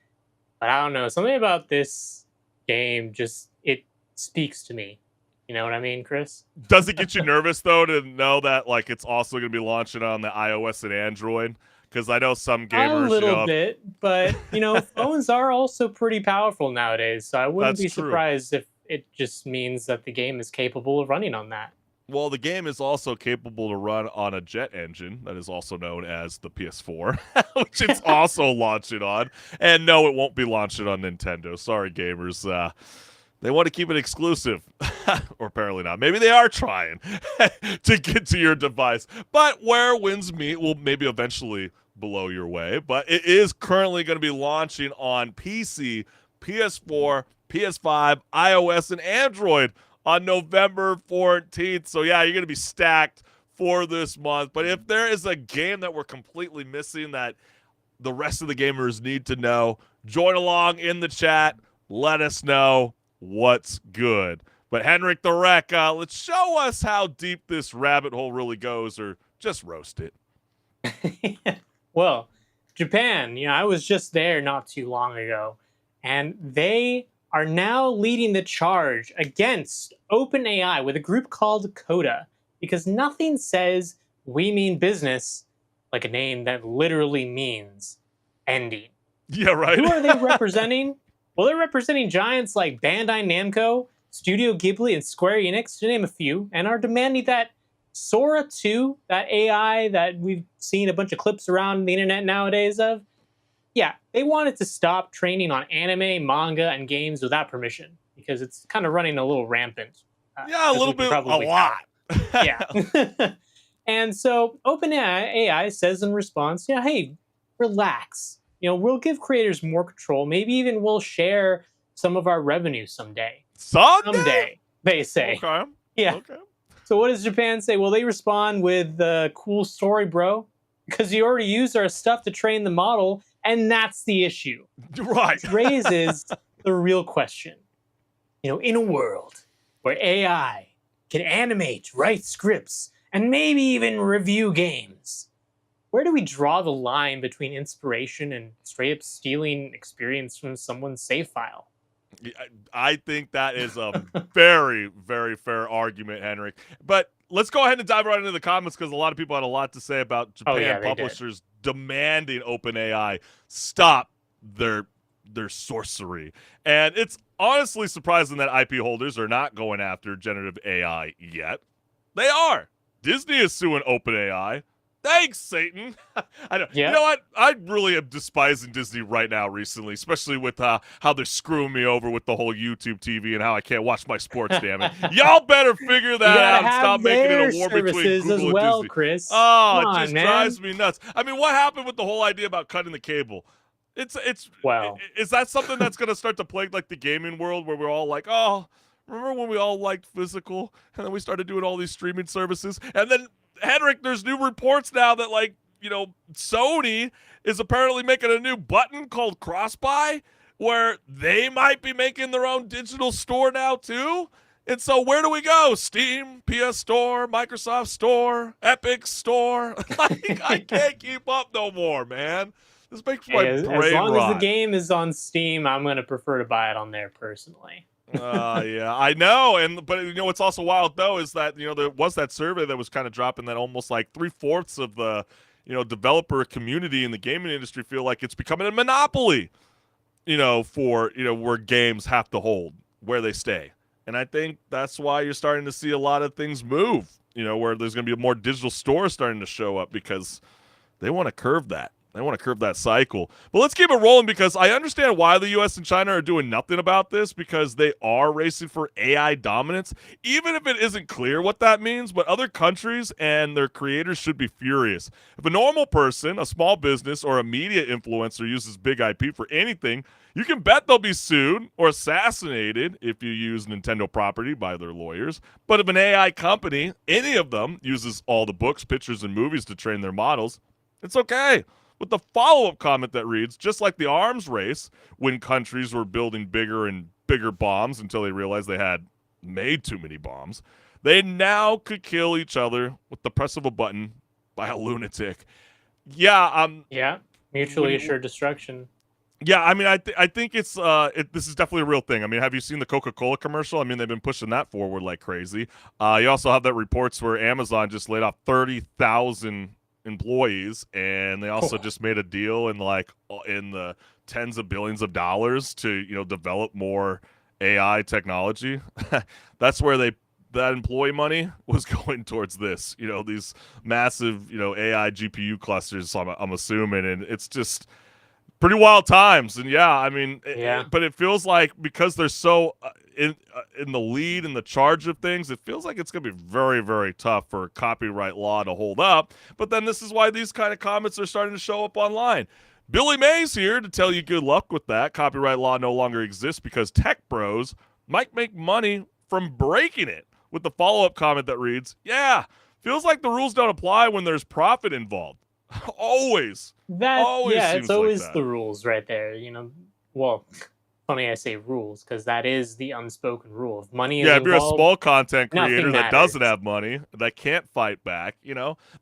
Speaker 3: But I don't know, something about this game just it speaks to me. You know what I mean, Chris?
Speaker 2: Does it get you nervous though to know that like it's also going to be launching on the iOS and Android? Because I know some gamers,
Speaker 3: A little bit, but phones are also pretty powerful nowadays. So I wouldn't be
Speaker 2: That's true.
Speaker 3: surprised if it just means that the game is capable of running on that.
Speaker 2: Well, the game is also capable to run on a jet engine that is also known as the PS4, which it's also launching on. And no, it won't be launching on Nintendo. Sorry, gamers. They want to keep it exclusive, or apparently not. Maybe they are trying to get to your device. But where winds meet will maybe eventually blow your way. But it is currently going to be launching on PC, PS4, PS5, iOS, and Android on November 14th. So yeah, you're going to be stacked for this month. But if there is a game that we're completely missing that the rest of the gamers need to know, join along in the chat. Let us know what's good. But HenricK the Wreck, let's show us how deep this rabbit hole really goes, or just roast it.
Speaker 3: Well, Japan, I was just there not too long ago, and they are now leading the charge against OpenAI with a group called Coda, because nothing says we mean business like a name that literally means ending.
Speaker 2: Yeah, right.
Speaker 3: Who are they representing? Well, they're representing giants like Bandai Namco, Studio Ghibli, and Square Enix, to name a few, and are demanding that Sora 2, that AI that we've seen a bunch of clips around the internet nowadays of, yeah, they wanted to stop training on anime, manga, and games without permission because it's kind of running a little rampant.
Speaker 2: Yeah, a little bit, a lot.
Speaker 3: Yeah. And so OpenAI says in response, hey, relax. We'll give creators more control. Maybe even we'll share some of our revenue someday. Someday, they say.
Speaker 2: Okay.
Speaker 3: Yeah.
Speaker 2: Okay.
Speaker 3: So what does Japan say? Well, they respond with cool story, bro, because you already used our stuff to train the model, and that's the issue.
Speaker 2: Right.
Speaker 3: It raises the real question. In a world where AI can animate, write scripts, and maybe even review games, where do we draw the line between inspiration and straight up stealing experience from someone's save file?
Speaker 2: I think that is a very, very fair argument, HenricK. But let's go ahead and dive right into the comments because a lot of people had a lot to say about Japan publishers demanding OpenAI stop their sorcery. And it's honestly surprising that IP holders are not going after generative AI yet. They are. Disney is suing OpenAI. Thanks, Satan. I know.
Speaker 3: Yeah.
Speaker 2: You know what? I really am despising Disney right now recently, especially with how they're screwing me over with the whole YouTube TV and how I can't watch my sports, damn it. Y'all better figure that out and stop making it a war between Google
Speaker 3: as well,
Speaker 2: and Disney.
Speaker 3: Chris.
Speaker 2: Oh,
Speaker 3: Come
Speaker 2: it
Speaker 3: on,
Speaker 2: just
Speaker 3: man.
Speaker 2: drives me nuts. I mean, what happened with the whole idea about cutting the cable? Is that something that's going to start to plague like the gaming world where we're all like, oh, remember when we all liked physical and then we started doing all these streaming services? And then HenricK, there's new reports now that Sony is apparently making a new button called cross-buy where they might be making their own digital store now too. And so where do we go? Steam, PS Store, Microsoft Store, Epic Store. I can't keep up no more, man. This makes my brain
Speaker 3: as long
Speaker 2: rot.
Speaker 3: as the game is on Steam, I'm going to prefer to buy it on there personally.
Speaker 2: Yeah, I know. But what's also wild though is that there was that survey that was kind of dropping that almost like 3/4 of the developer community in the gaming industry feel like it's becoming a monopoly for where games have to hold, where they stay. And I think that's why you're starting to see a lot of things move, where there's going to be more digital stores starting to show up because they want to curve that. They want to curb that cycle. But let's keep it rolling because I understand why the U.S. and China are doing nothing about this because they are racing for AI dominance, even if it isn't clear what that means. But other countries and their creators should be furious. If a normal person, a small business, or a media influencer uses big IP for anything, you can bet they'll be sued or assassinated if you use Nintendo property by their lawyers. But if an AI company, any of them, uses all the books, pictures, and movies to train their models, it's okay. With the follow-up comment that reads, just like the arms race, when countries were building bigger and bigger bombs until they realized they had made too many bombs, they now could kill each other with the press of a button by a lunatic. Yeah,
Speaker 3: Yeah, mutually assured destruction.
Speaker 2: yeah, I mean, I think it's this is definitely a real thing. I mean, have you seen the Coca-Cola commercial? I mean, they've been pushing that forward like crazy. You also have that reports where Amazon just laid off 30,000 employees, and they also just made a deal in the tens of billions of dollars to develop more AI technology. That's where that employee money was going towards this. These massive AI GPU clusters. I'm assuming, and it's just pretty wild times. And yeah, I mean, but it feels like because they're so in the lead and the charge of things, it feels like it's going to be very, very tough for copyright law to hold up. But then this is why these kind of comments are starting to show up online. Billy Mays here to tell you good luck with that. Copyright law no longer exists because tech bros might make money from breaking it. With the follow-up comment that reads, yeah, feels like the rules don't apply when there's profit involved. Always.
Speaker 3: It's always
Speaker 2: like
Speaker 3: the rules right there. Well, funny I say rules because that is the unspoken rule. If money is
Speaker 2: if you're a
Speaker 3: involved,
Speaker 2: small content creator
Speaker 3: nothing
Speaker 2: that doesn't
Speaker 3: matters.
Speaker 2: have money, that can't fight back,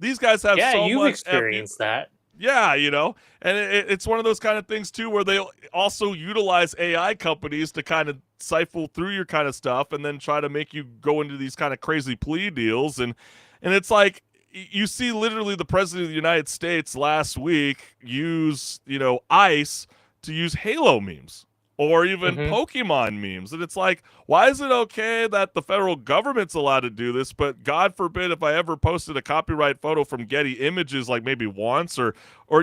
Speaker 2: these guys have so
Speaker 3: you've
Speaker 2: much.
Speaker 3: experienced that.
Speaker 2: Yeah, and it's one of those kind of things too where they also utilize AI companies to kind of siphon through your kind of stuff and then try to make you go into these kind of crazy plea deals. And it's like you see literally the president of the United States last week use, ICE to use Halo memes or even Pokemon memes. And it's like, why is it okay that the federal government's allowed to do this, but God forbid if I ever posted a copyright photo from Getty Images like maybe once, or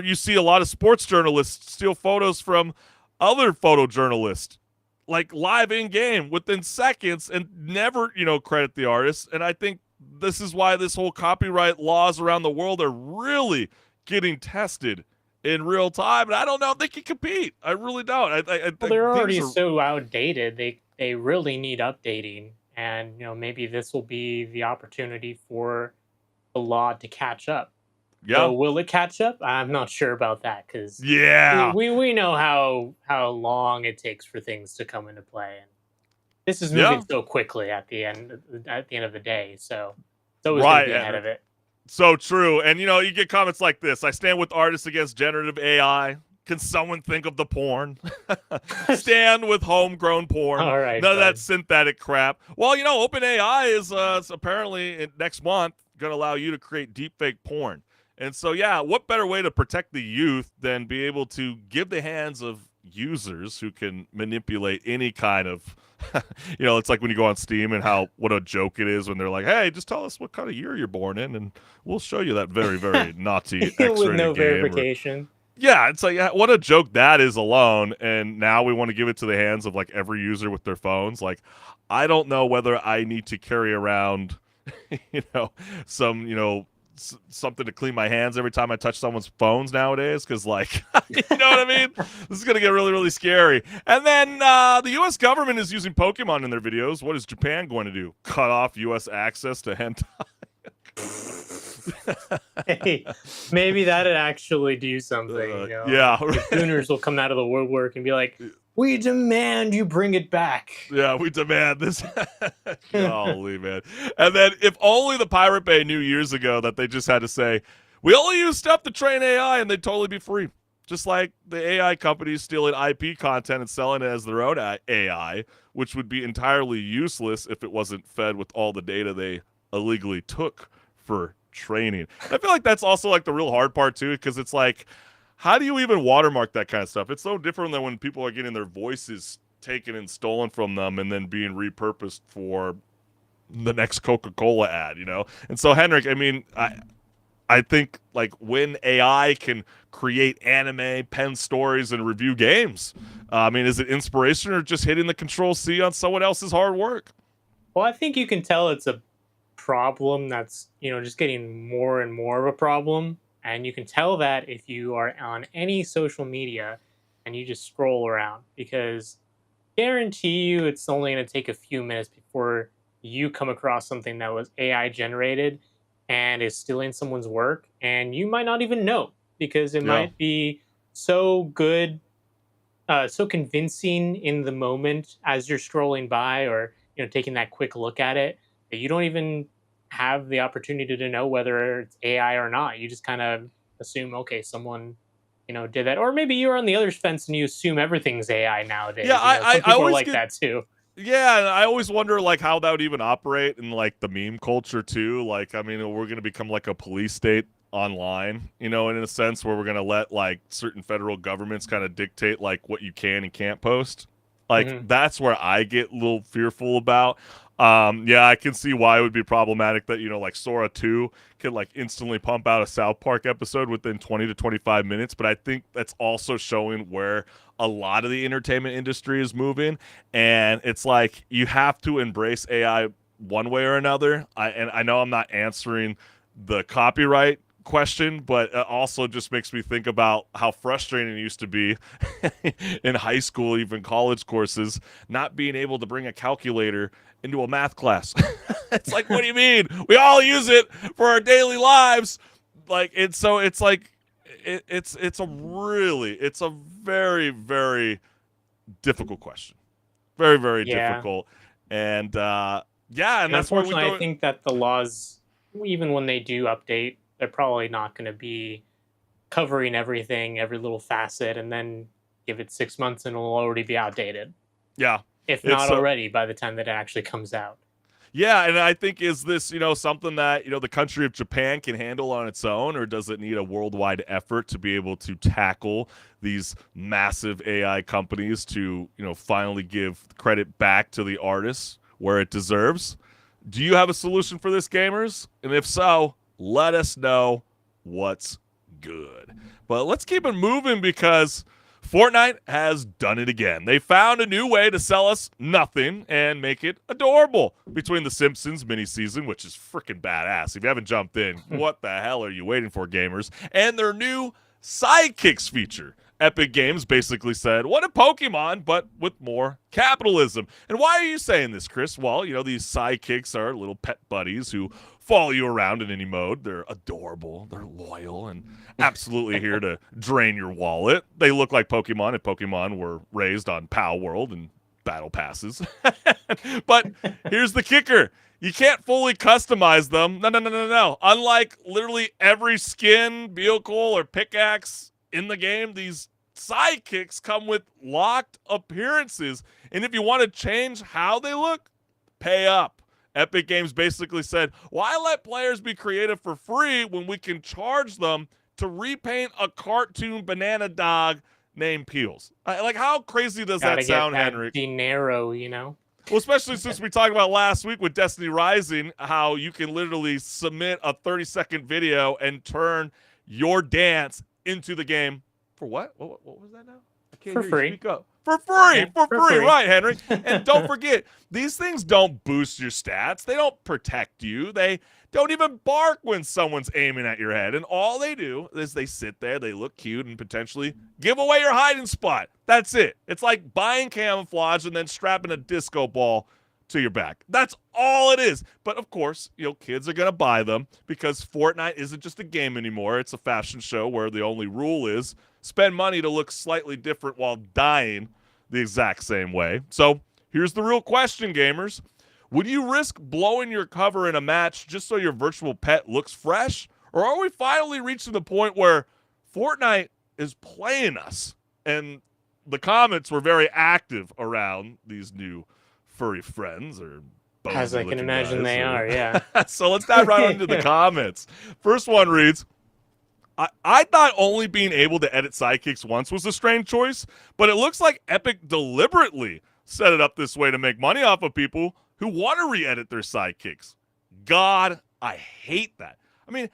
Speaker 2: you see a lot of sports journalists steal photos from other photojournalists like live in game within seconds and never, credit the artist. And I think this is why this whole copyright laws around the world are really getting tested in real time, and I don't know if they can compete. I really don't. I
Speaker 3: Well, they're already so outdated. They really need updating, and maybe this will be the opportunity for the law to catch up.
Speaker 2: Yeah.
Speaker 3: So will it catch up? I'm not sure about that because
Speaker 2: Yeah.
Speaker 3: we know how long it takes for things to come into play, and this is moving so quickly at the end of the day. So it's always going to be ahead of it.
Speaker 2: So true. And, you get comments like this. I stand with artists against generative AI. Can someone think of the porn? Stand with homegrown porn.
Speaker 3: All right,
Speaker 2: None of that synthetic crap. Well, OpenAI is apparently next month going to allow you to create deepfake porn. And so, yeah, what better way to protect the youth than be able to give the hands of users who can manipulate any kind of it's like when you go on Steam and what a joke it is when they're like, hey, just tell us what kind of year you're born in and we'll show you that very, very naughty X-rated
Speaker 3: with no
Speaker 2: game.
Speaker 3: verification.
Speaker 2: Yeah, it's like, what a joke that is alone. And now we want to give it to the hands of like every user with their phones. Like, I don't know whether I need to carry around some something to clean my hands every time I touch someone's phones nowadays, because like you know what I mean, this is gonna get really, really scary. And then the U.S. government is using Pokemon in their videos. What is Japan going to do? Cut off U.S. access to hentai?
Speaker 3: Hey, maybe that'd actually do something.
Speaker 2: Yeah,
Speaker 3: the Gooners will come out of the woodwork and be like, we demand you bring it back.
Speaker 2: Yeah, we demand this. Golly, man. And then if only the Pirate Bay knew years ago that they just had to say, we only use stuff to train AI, and they'd totally be free. Just like the AI companies stealing IP content and selling it as their own AI, which would be entirely useless if it wasn't fed with all the data they illegally took for training. I feel like that's also like the real hard part too, because it's like, how do you even watermark that kind of stuff? It's so different than when people are getting their voices taken and stolen from them and then being repurposed for the next Coca-Cola ad, And so, HenricK, I mean, I think like when AI can create anime, pen stories, and review games, I mean, is it inspiration or just hitting the Control C on someone else's hard work?
Speaker 3: Well, I think you can tell it's a problem that's, just getting more and more of a problem. And you can tell that if you are on any social media and you just scroll around, because guarantee you it's only going to take a few minutes before you come across something that was AI generated and is stealing someone's work. And you might not even know because it
Speaker 2: Yeah.
Speaker 3: might be so good, so convincing in the moment as you're scrolling by, or taking that quick look at it, that you don't even have the opportunity to know whether it's AI or not. You just kind of assume, okay, someone did that. Or maybe you're on the other fence and you assume everything's AI
Speaker 2: Yeah,
Speaker 3: nowadays.
Speaker 2: I
Speaker 3: Some people are
Speaker 2: always
Speaker 3: like
Speaker 2: get
Speaker 3: that too.
Speaker 2: Yeah, and I always wonder like how that would even operate in like the meme culture too. Like, I mean, we're gonna become like a police state online, in a sense where we're gonna let like certain federal governments kind of dictate like what you can and can't post. Like
Speaker 3: Hmm.
Speaker 2: that's where I get a little fearful about. Yeah, I can see why it would be problematic that like Sora 2 can like instantly pump out a South Park episode within 20 to 25 minutes, but I think that's also showing where a lot of the entertainment industry is moving, and it's like you have to embrace AI one way or another. I know I'm not answering the copyright question, but it also just makes me think about how frustrating it used to be in high school, even college courses, not being able to bring a calculator into a math class. It's like, what do you mean? We all use it for our daily lives. Like it's like it's a very, very difficult question. Very, very
Speaker 3: Yeah.
Speaker 2: difficult. And yeah, and
Speaker 3: And
Speaker 2: that's where we
Speaker 3: unfortunately, I
Speaker 2: throw it.
Speaker 3: think that the laws, even when they do update, they're probably not going to be covering everything, every little facet, and then give it 6 months and it'll already be outdated,
Speaker 2: Yeah.
Speaker 3: if
Speaker 2: It's
Speaker 3: not already by the time that it actually comes out.
Speaker 2: Yeah, and I think is this, something that, the country of Japan can handle on its own, or does it need a worldwide effort to be able to tackle these massive AI companies to, finally give credit back to the artists where it deserves? Do you have a solution for this, gamers? And if so, let us know what's good. But let's keep it moving because Fortnite has done it again. They found a new way to sell us nothing and make it adorable. Between the Simpsons miniseason, which is freaking badass. If you haven't jumped in, what the hell are you waiting for, gamers? And their new Sidekicks feature. Epic Games basically said, what a Pokemon, but with more capitalism. And why are you saying this, Chris? Well, these sidekicks are little pet buddies who follow you around in any mode. They're adorable, they're loyal, and absolutely here to drain your wallet. They look like Pokemon if Pokemon were raised on PAL World and battle passes. But here's the kicker. You can't fully customize them. No. Unlike literally every skin, vehicle, or pickaxe in the game, these sidekicks come with locked appearances. And if you want to change how they look, pay up. Epic Games basically said, why let players be creative for free when we can charge them to repaint a cartoon banana dog named Peels? Like, how crazy does
Speaker 3: Gotta
Speaker 2: that
Speaker 3: get
Speaker 2: sound,
Speaker 3: that
Speaker 2: HenricK?
Speaker 3: dinero.
Speaker 2: Well, especially since we talked about last week with Destiny Rising, how you can literally submit a 30-second video and turn your dance into the game for what? What was that now? I can't
Speaker 3: For
Speaker 2: hear you
Speaker 3: free.
Speaker 2: speak up. For free,
Speaker 3: Yeah,
Speaker 2: for
Speaker 3: for
Speaker 2: free,
Speaker 3: free.
Speaker 2: right, HenricK? And don't forget, these things don't boost your stats. They don't protect you. They don't even bark when someone's aiming at your head. And all they do is they sit there, they look cute, and potentially give away your hiding spot. That's it. It's like buying camouflage and then strapping a disco ball to your back. That's all it is. But of course, kids are going to buy them because Fortnite isn't just a game anymore. It's a fashion show where the only rule is spend money to look slightly different while dying the exact same way. So here's the real question, gamers. Would you risk blowing your cover in a match just so your virtual pet looks fresh? Or are we finally reaching the point where Fortnite is playing us? And the comments were very active around these new furry friends or
Speaker 3: As I can
Speaker 2: bonesy-looking
Speaker 3: imagine
Speaker 2: guys,
Speaker 3: they
Speaker 2: or-
Speaker 3: are, yeah.
Speaker 2: So let's dive right into the comments. First one reads, I thought only being able to edit sidekicks once was a strange choice, but it looks like Epic deliberately set it up this way to make money off of people who want to re-edit their sidekicks. God, I hate that. I mean,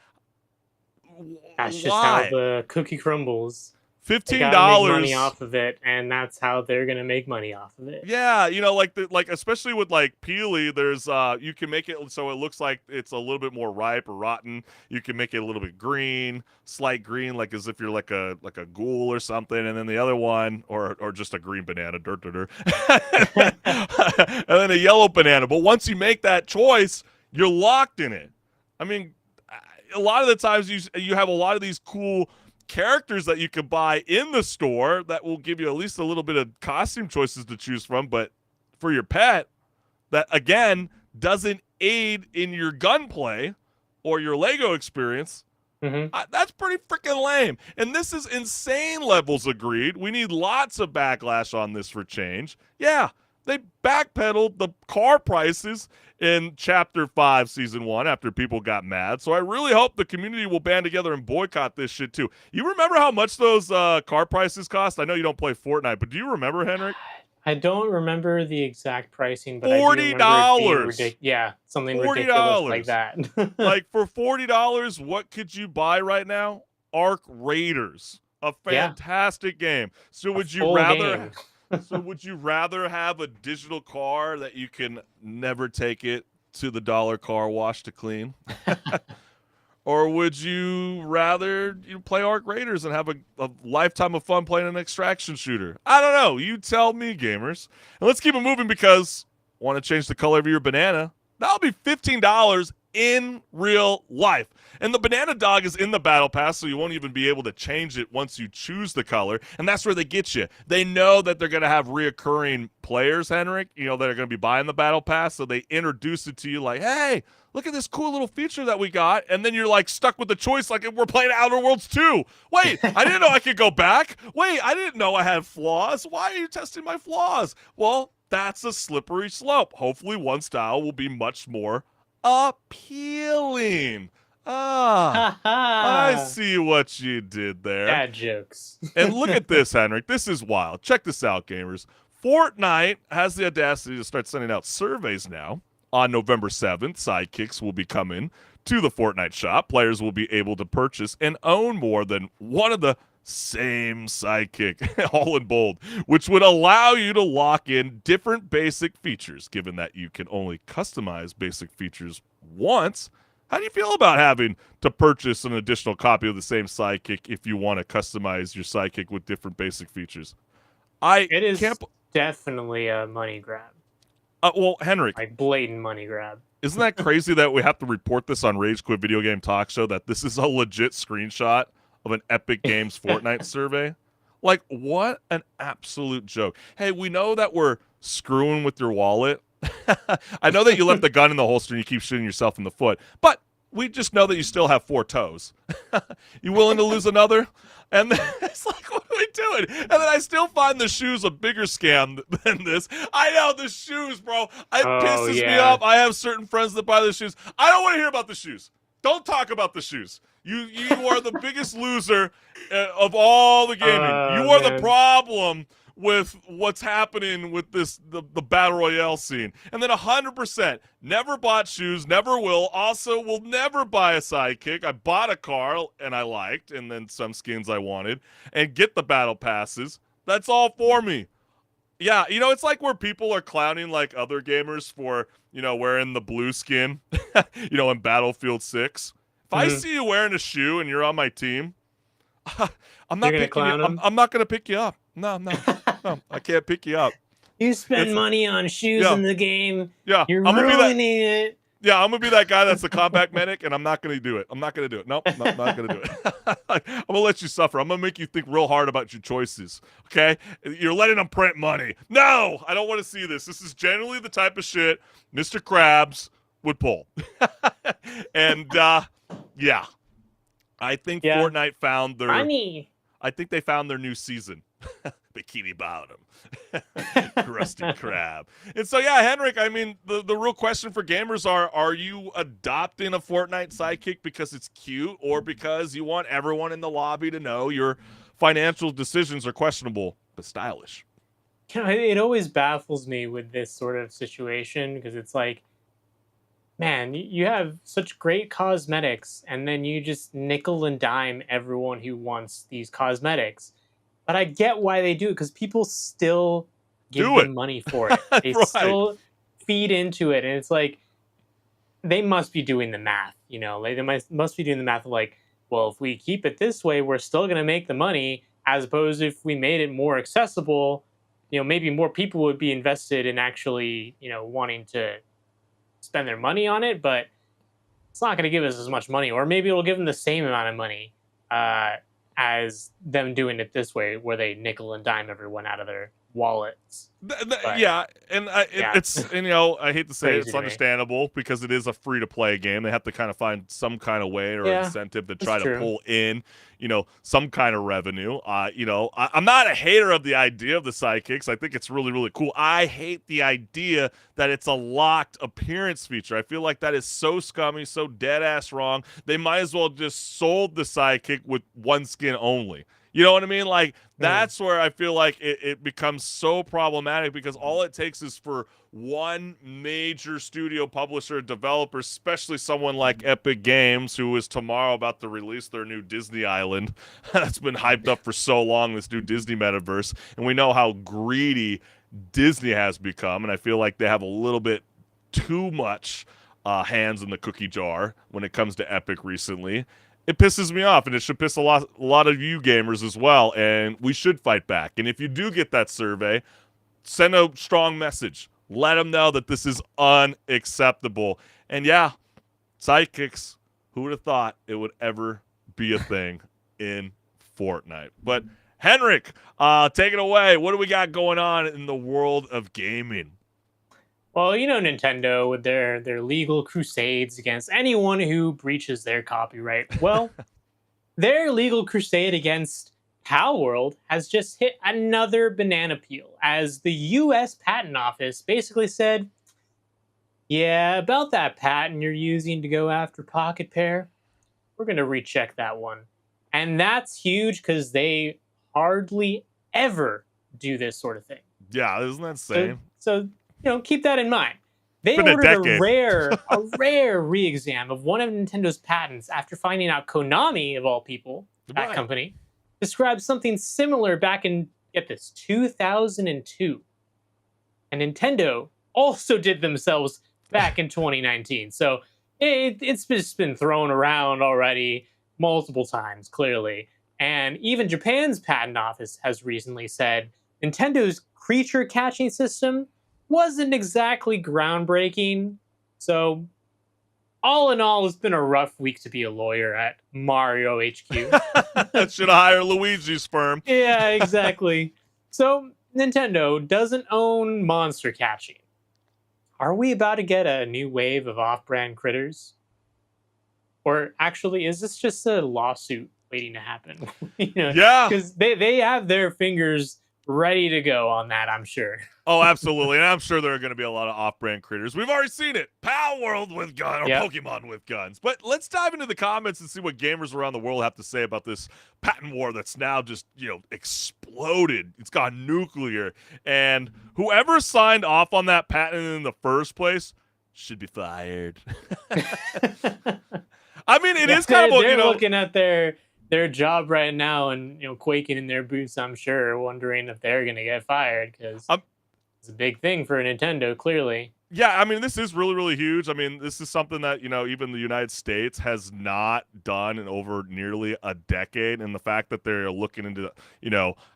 Speaker 3: That's just how
Speaker 2: Why?
Speaker 3: the cookie crumbles. They
Speaker 2: $15.
Speaker 3: gotta make money off of it, and that's how they're gonna make money off of it.
Speaker 2: Yeah, you know, like especially with like Peely, there's you can make it so it looks like it's a little bit more ripe or rotten. You can make it a little bit green, slight green, like as if you're like a ghoul or something. And then the other one, or just a green banana, dirt, dirt, dirt. And then a yellow banana. But once you make that choice, you're locked in it. I mean, a lot of the times you have a lot of these cool characters that you can buy in the store that will give you at least a little bit of costume choices to choose from, but for your pet, that again doesn't aid in your gunplay or your Lego experience. That's pretty freaking lame. And this is insane levels agreed. We need lots of backlash on this for change. Yeah, they backpedaled the car prices in Chapter 5, Season 1 after people got mad. So I really hope the community will band together and boycott this shit too. You remember how much those car prices cost? I know you don't play Fortnite, but do you remember, HenricK?
Speaker 3: I don't remember the exact pricing, but
Speaker 2: $40.
Speaker 3: I do remember it being yeah, something ridiculous like that.
Speaker 2: Like for $40, what could you buy right now? Arc Raiders, a fantastic game. So would you rather? So would you rather have a digital car that you can never take it to the dollar car wash to clean? Or would you rather play Arc Raiders and have a lifetime of fun playing an extraction shooter? I don't know. You tell me, gamers. And let's keep it moving because want to change the color of your banana? That'll be $15 in real life. And the banana dog is in the battle pass, so you won't even be able to change it once you choose the color. And that's where they get you. They know that they're going to have reoccurring players, HenricK, that are going to be buying the battle pass. So they introduce it to you like, hey, look at this cool little feature that we got. And then you're like stuck with the choice like we're playing Outer Worlds 2. Wait, I didn't know I could go back. Wait, I didn't know I had flaws. Why are you testing my flaws? Well, that's a slippery slope. Hopefully one style will be much more appealing. I see what you did there.
Speaker 3: Bad jokes.
Speaker 2: And look at this, HenricK. This is wild. Check this out, gamers. Fortnite has the audacity to start sending out surveys now. On November 7th, Sidekicks will be coming to the Fortnite shop. Players will be able to purchase and own more than one of the same Sidekick, all in bold, which would allow you to lock in different basic features. Given that you can only customize basic features once, how do you feel about having to purchase an additional copy of the same Sidekick if you want to customize your Sidekick with different basic features?
Speaker 3: It is definitely a money grab.
Speaker 2: Well, HenricK,
Speaker 3: like blatant money grab.
Speaker 2: Isn't that crazy that we have to report this on Rage Quit Video Game Talk Show that this is a legit screenshot of an Epic Games Fortnite survey? Like, what an absolute joke. Hey, we know that we're screwing with your wallet. I know that you left the gun in the holster and you keep shooting yourself in the foot, but we just know that you still have 4 toes. You willing to lose another? And then it's like, what are we doing? And then I still find the shoes a bigger scam than this. I know the shoes, bro. It pisses me off. I have certain friends that buy the shoes. I don't want to hear about the shoes. Don't talk about the shoes. You are the biggest loser of all the gaming. You are the problem with what's happening with the Battle Royale scene. And then 100%, never bought shoes, never will. Also, will never buy a Sidekick. I bought a car and I liked, and then some skins I wanted, and get the battle passes. That's all for me. Yeah, it's like where people are clowning like other gamers for, wearing the blue skin, in Battlefield 6. If I see you wearing a shoe and you're on my team, I'm not going to pick you up. No, I can't pick you up.
Speaker 3: You spend money on shoes in the game.
Speaker 2: Yeah,
Speaker 3: you're ruining it.
Speaker 2: Yeah, I'm gonna be that guy that's the combat medic, and I'm not gonna do it. I'm not gonna do it. Nope, not gonna do it. I'm gonna let you suffer. I'm gonna make you think real hard about your choices. Okay? You're letting them print money. No, I don't want to see this. This is generally the type of shit Mr. Krabs would pull. And yeah, I think Fortnite found their. I think they found their new season. Bikini Bottom. Krusty Krab. And so, yeah, HenricK, I mean, the real question for gamers are you adopting a Fortnite Sidekick because it's cute or because you want everyone in the lobby to know your financial decisions are questionable but stylish?
Speaker 3: It always baffles me with this sort of situation because it's like, Man, you have such great cosmetics, and then you just nickel and dime everyone who wants these cosmetics. But I get why they do it, because people still give
Speaker 2: Do it.
Speaker 3: them money for it. They
Speaker 2: Right.
Speaker 3: still feed into it, and it's like they must be doing the math. Like, they must be doing the math of like, well, if we keep it this way, we're still going to make the money. As opposed to if we made it more accessible, maybe more people would be invested in actually, wanting to spend their money on it, but it's not going to give us as much money, or maybe it'll give them the same amount of money uh, as them doing it this way, where they nickel and dime everyone out of their wallets. But
Speaker 2: Yeah, and
Speaker 3: yeah,
Speaker 2: it's I hate to say it,
Speaker 3: crazy
Speaker 2: it's
Speaker 3: to me.
Speaker 2: understandable because it is a free to play game. They have to kind of find some kind of way or
Speaker 3: Yeah,
Speaker 2: incentive to
Speaker 3: that's
Speaker 2: try to
Speaker 3: true.
Speaker 2: pull in, some kind of revenue. I'm not a hater of the idea of the sidekicks. I think it's really really cool. I hate the idea that it's a locked appearance feature. I feel like that is so scummy, so dead ass wrong. They might as well just sold the sidekick with one skin only. You know what I mean? Like,
Speaker 3: Mm.
Speaker 2: that's where I feel like it becomes so problematic because all it takes is for one major studio publisher developer, especially someone like Epic Games, who is tomorrow about to release their new Disney Island that's been hyped up for so long, this new Disney metaverse. And we know how greedy Disney has become. And I feel like they have a little bit too much hands in the cookie jar when it comes to Epic recently. It pisses me off, and it should piss a lot of you gamers as well, and we should fight back. And if you do get that survey, send a strong message. Let them know that this is unacceptable. And yeah, sidekicks, who would have thought it would ever be a thing in Fortnite? But HenricK, take it away. What do we got going on in the world of gaming?
Speaker 3: Well, Nintendo with their legal crusades against anyone who breaches their copyright. Well, their legal crusade against Pal World has just hit another banana peel, as the US Patent Office basically said, yeah, about that patent you're using to go after Pocket Pair, we're going to recheck that one. And that's huge because they hardly ever do this sort of thing.
Speaker 2: Yeah, isn't that
Speaker 3: So,
Speaker 2: insane?
Speaker 3: keep that in mind. They
Speaker 2: Been a
Speaker 3: ordered a
Speaker 2: decade.
Speaker 3: rare re-exam of one of Nintendo's patents after finding out Konami, of all people, that
Speaker 2: Right.
Speaker 3: company, described something similar back in, get this, 2002. And Nintendo also did themselves back in 2019. So it's just been thrown around already multiple times, clearly. And even Japan's patent office has recently said Nintendo's creature catching system wasn't exactly groundbreaking. So, all in all, it's been a rough week to be a lawyer at Mario HQ.
Speaker 2: Should have hired Luigi's firm.
Speaker 3: Yeah, exactly. So, Nintendo doesn't own monster catching. Are we about to get a new wave of off brand critters? Or actually, is this just a lawsuit waiting to happen?
Speaker 2: Yeah.
Speaker 3: Because they have their fingers ready to go on that, I'm sure.
Speaker 2: Oh, absolutely. And I'm sure there are going to be a lot of off-brand critters. We've already seen it. Pal World with guns, or
Speaker 3: Yep.
Speaker 2: Pokemon with guns. But let's dive into the comments and see what gamers around the world have to say about this patent war that's now just, exploded. It's gone nuclear. And whoever signed off on that patent in the first place should be fired. I mean, it
Speaker 3: Yeah,
Speaker 2: is kind of,
Speaker 3: they're looking at their job right now and quaking in their boots, I'm sure, wondering if they're gonna get fired, because it's a big thing for Nintendo, clearly.
Speaker 2: yeah, I mean, this is really, really huge. I mean, this is something that, even the United States has not done in over nearly a decade. And the fact that they're looking into,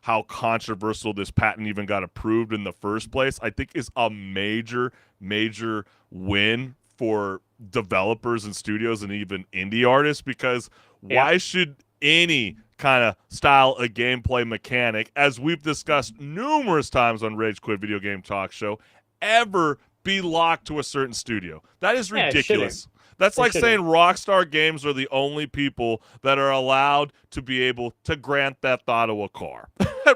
Speaker 2: how controversial this patent even got approved in the first place, I think is a major, major win for developers and studios and even indie artists, because why should any kind of style of gameplay mechanic, as we've discussed numerous times on Rage Quit Video Game Talk Show, ever be locked to a certain studio? That is
Speaker 3: Yeah, it
Speaker 2: ridiculous.
Speaker 3: shouldn't.
Speaker 2: That's
Speaker 3: It
Speaker 2: like saying
Speaker 3: shouldn't.
Speaker 2: Rockstar Games are the only people that are allowed to be able to grant that thought to a car.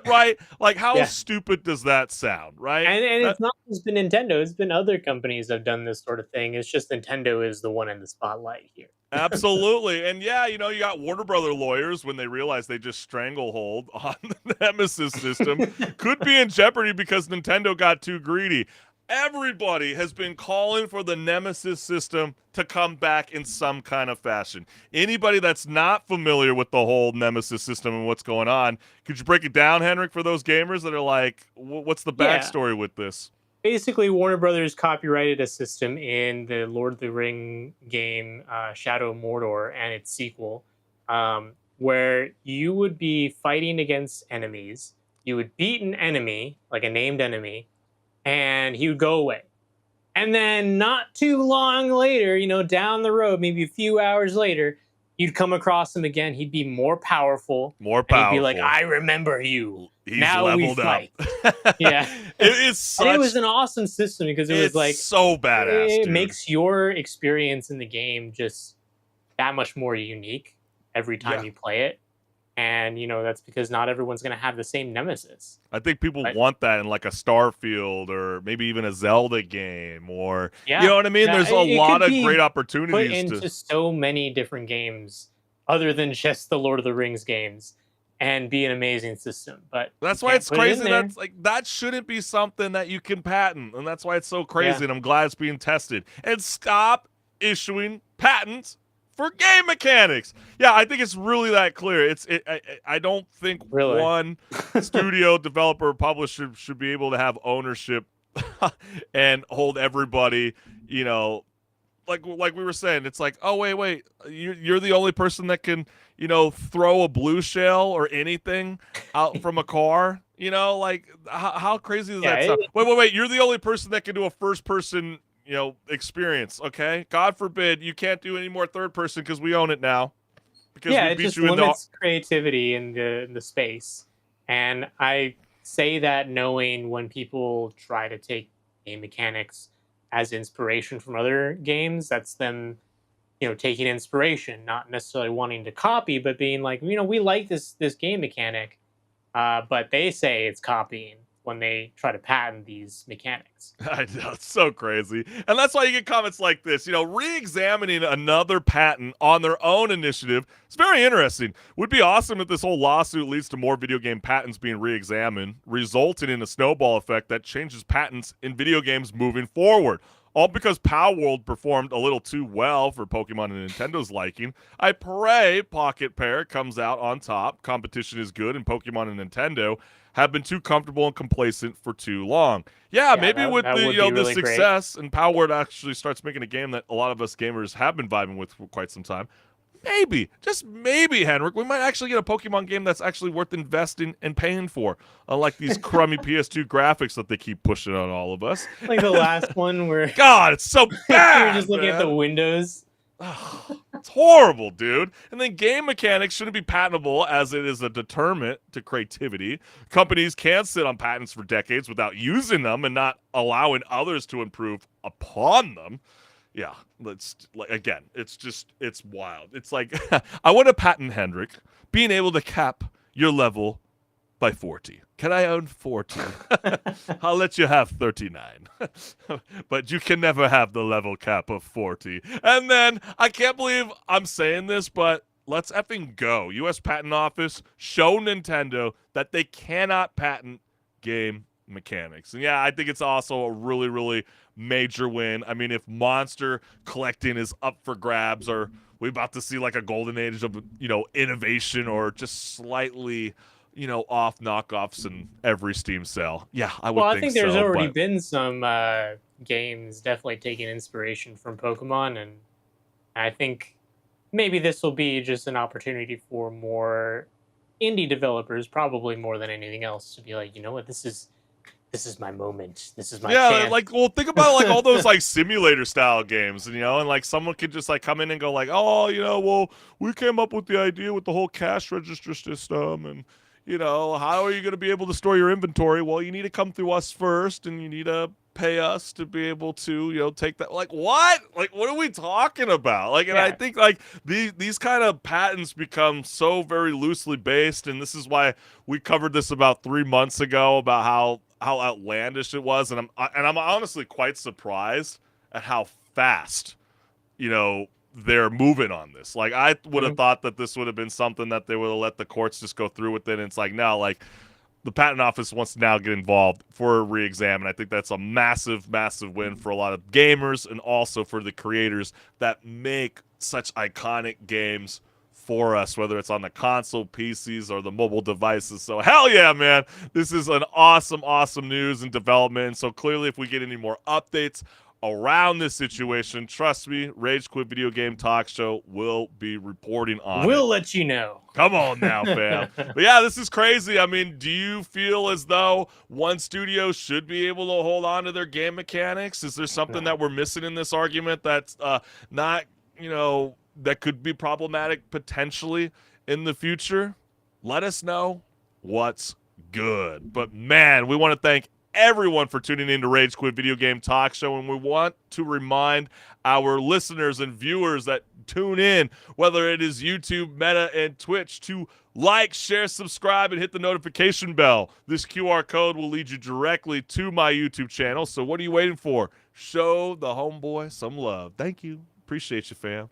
Speaker 2: Right? Like, how
Speaker 3: Yeah.
Speaker 2: stupid does that sound, right?
Speaker 3: And
Speaker 2: That-
Speaker 3: it's not just been Nintendo, it's been other companies that have done this sort of thing. It's just Nintendo is the one in the spotlight here.
Speaker 2: Absolutely. And yeah, you got Warner Brother lawyers, when they realize they just stranglehold on the Nemesis system, could be in jeopardy because Nintendo got too greedy. Everybody has been calling for the Nemesis system to come back in some kind of fashion. Anybody that's not familiar with the whole Nemesis system and what's going on, could you break it down, HenricK, for those gamers that are like, what's the
Speaker 3: Yeah.
Speaker 2: backstory with this?
Speaker 3: Basically, Warner Brothers copyrighted a system in the Lord of the Ring game, Shadow of Mordor, and its sequel, where you would be fighting against enemies. You would beat an enemy, like a named enemy, and he would go away. And then not too long later, down the road, maybe a few hours later, you'd come across him again. He'd be more powerful.
Speaker 2: More
Speaker 3: And he'd be
Speaker 2: powerful.
Speaker 3: like, I remember you.
Speaker 2: He's
Speaker 3: now we
Speaker 2: leveled up.
Speaker 3: fight. Yeah.
Speaker 2: It's such,
Speaker 3: And it was an awesome system because it was
Speaker 2: it's
Speaker 3: like,
Speaker 2: so badass,
Speaker 3: it
Speaker 2: dude.
Speaker 3: makes your experience in the game just that much more unique every time you play it. And, that's because not everyone's going to have the same nemesis.
Speaker 2: I think people want that in like a Starfield or maybe even a Zelda game or, you know what I mean? There's a lot of great
Speaker 3: Put
Speaker 2: opportunities
Speaker 3: into so many different games other than just the Lord of the Rings games and be an amazing system. But
Speaker 2: that's
Speaker 3: you
Speaker 2: why
Speaker 3: can't
Speaker 2: it's
Speaker 3: put it in
Speaker 2: crazy.
Speaker 3: there.
Speaker 2: That's like, that shouldn't be something that you can patent. And that's why it's so crazy.
Speaker 3: Yeah.
Speaker 2: And I'm glad it's being tested. And stop issuing patents for game mechanics. Yeah, I think it's really that clear. I don't think
Speaker 3: Really?
Speaker 2: one studio, developer, publisher should be able to have ownership and hold everybody, like we were saying. It's like, oh, wait, you're the only person that can, throw a blue shell or anything out from a car. Like how crazy does that sound? Wait, you're the only person that can do a first person experience. Okay, God forbid you can't do any more third person because we own it now. Because we
Speaker 3: it
Speaker 2: beat
Speaker 3: just
Speaker 2: you in
Speaker 3: limits creativity in the space. And I say that knowing when people try to take game mechanics as inspiration from other games, that's them, taking inspiration, not necessarily wanting to copy, but being like, we like this game mechanic, but they say it's copying when they try to patent these mechanics.
Speaker 2: I know, it's so crazy. And that's why you get comments like this, re-examining another patent on their own initiative. It's very interesting. Would be awesome if this whole lawsuit leads to more video game patents being re-examined, resulting in a snowball effect that changes patents in video games moving forward. All because Power World performed a little too well for Pokemon and Nintendo's liking. I pray Pocket Pair comes out on top. Competition is good, and Pokemon and Nintendo have been too comfortable and complacent for too long. Yeah, maybe with
Speaker 3: that
Speaker 2: the
Speaker 3: would be really
Speaker 2: success and Power Word actually starts making a game that a lot of us gamers have been vibing with for quite some time. Maybe, just maybe, HenricK, we might actually get a Pokemon game that's actually worth investing and paying for, unlike these crummy PS2 graphics that they keep pushing on all of us.
Speaker 3: Like the last one where
Speaker 2: God, it's so bad.
Speaker 3: you're just looking at the windows.
Speaker 2: It's horrible, dude. And then game mechanics shouldn't be patentable as it is a deterrent to creativity. Companies can't sit on patents for decades without using them and not allowing others to improve upon them. Yeah, it's wild. It's like, I want to patent, HenricK, being able to cap your level by 40. Can I own 40? I'll let you have 39. But you can never have the level cap of 40. And then, I can't believe I'm saying this, but let's effing go. U.S. Patent Office, show Nintendo that they cannot patent game mechanics. And yeah, I think it's also a really, really major win. I mean, if monster collecting is up for grabs, or we about to see like a golden age of, innovation or just slightly, off knockoffs in every Steam sale. Yeah, I would think so.
Speaker 3: Well, I think there's already been some games definitely taking inspiration from Pokemon, and I think maybe this will be just an opportunity for more indie developers, probably more than anything else, to be like, you know what, this is my moment. This is my chance.
Speaker 2: Think about like all those like simulator style games, and like someone could just like come in and go like, oh, well, we came up with the idea with the whole cash register system, and how are you going to be able to store your inventory? Well, you need to come through us first, and you need to pay us to be able to, take that. Like, what? Like, what are we talking about? Like, and I think like these kind of patents become so very loosely based, and this is why we covered this about 3 months ago about how outlandish it was, and I'm honestly quite surprised at how fast, they're moving on this. Like, I would have thought that this would have been something that they would have let the courts just go through with it. And it's like, no, like, the patent office wants to now get involved for a re-exam, and I think that's a massive, massive win for a lot of gamers and also for the creators that make such iconic games for us, whether it's on the console, PCs, or the mobile devices. So hell yeah, man. This is an awesome, awesome news and development. So clearly, if we get any more updates around this situation, trust me, Rage Quit Video Game Talk Show will be reporting on it.
Speaker 3: We'll let you know.
Speaker 2: Come on now, fam. But yeah, this is crazy. I mean, do you feel as though one studio should be able to hold on to their game mechanics? Is there something that we're missing in this argument that's not, that could be problematic potentially in the future? Let us know what's good. But man, we want to thank everyone for tuning in to Rage Quit Video Game Talk Show, and we want to remind our listeners and viewers that tune in, whether it is YouTube, Meta, and Twitch, to like, share, subscribe, and hit the notification bell. This QR code will lead you directly to my YouTube channel, so what are you waiting for? Show the homeboy some love. Thank you. Appreciate you, fam.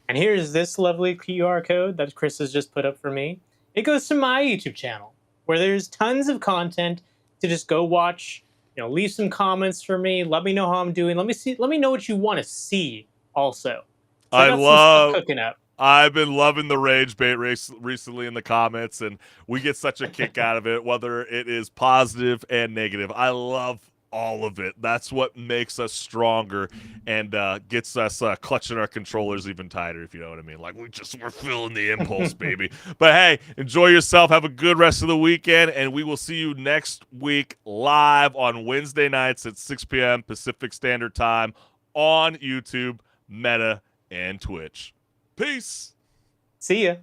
Speaker 3: And here's this lovely QR code that Chris has just put up for me. It goes to my YouTube channel, where there's tons of content to just go watch. Leave some comments for me. Let me know how I'm doing. Let me know what you want to see also. So I got some stuff cooking up.
Speaker 2: I've been loving the rage bait recently in the comments, and we get such a kick out of it, whether it is positive and negative. I love all of it. That's what makes us stronger and gets us clutching our controllers even tighter, if you know what I mean. Like, we're feeling the impulse, baby. But hey, enjoy yourself. Have a good rest of the weekend, and we will see you next week live on Wednesday nights at 6 p.m. Pacific Standard Time on YouTube, Meta, and Twitch. Peace.
Speaker 3: See ya.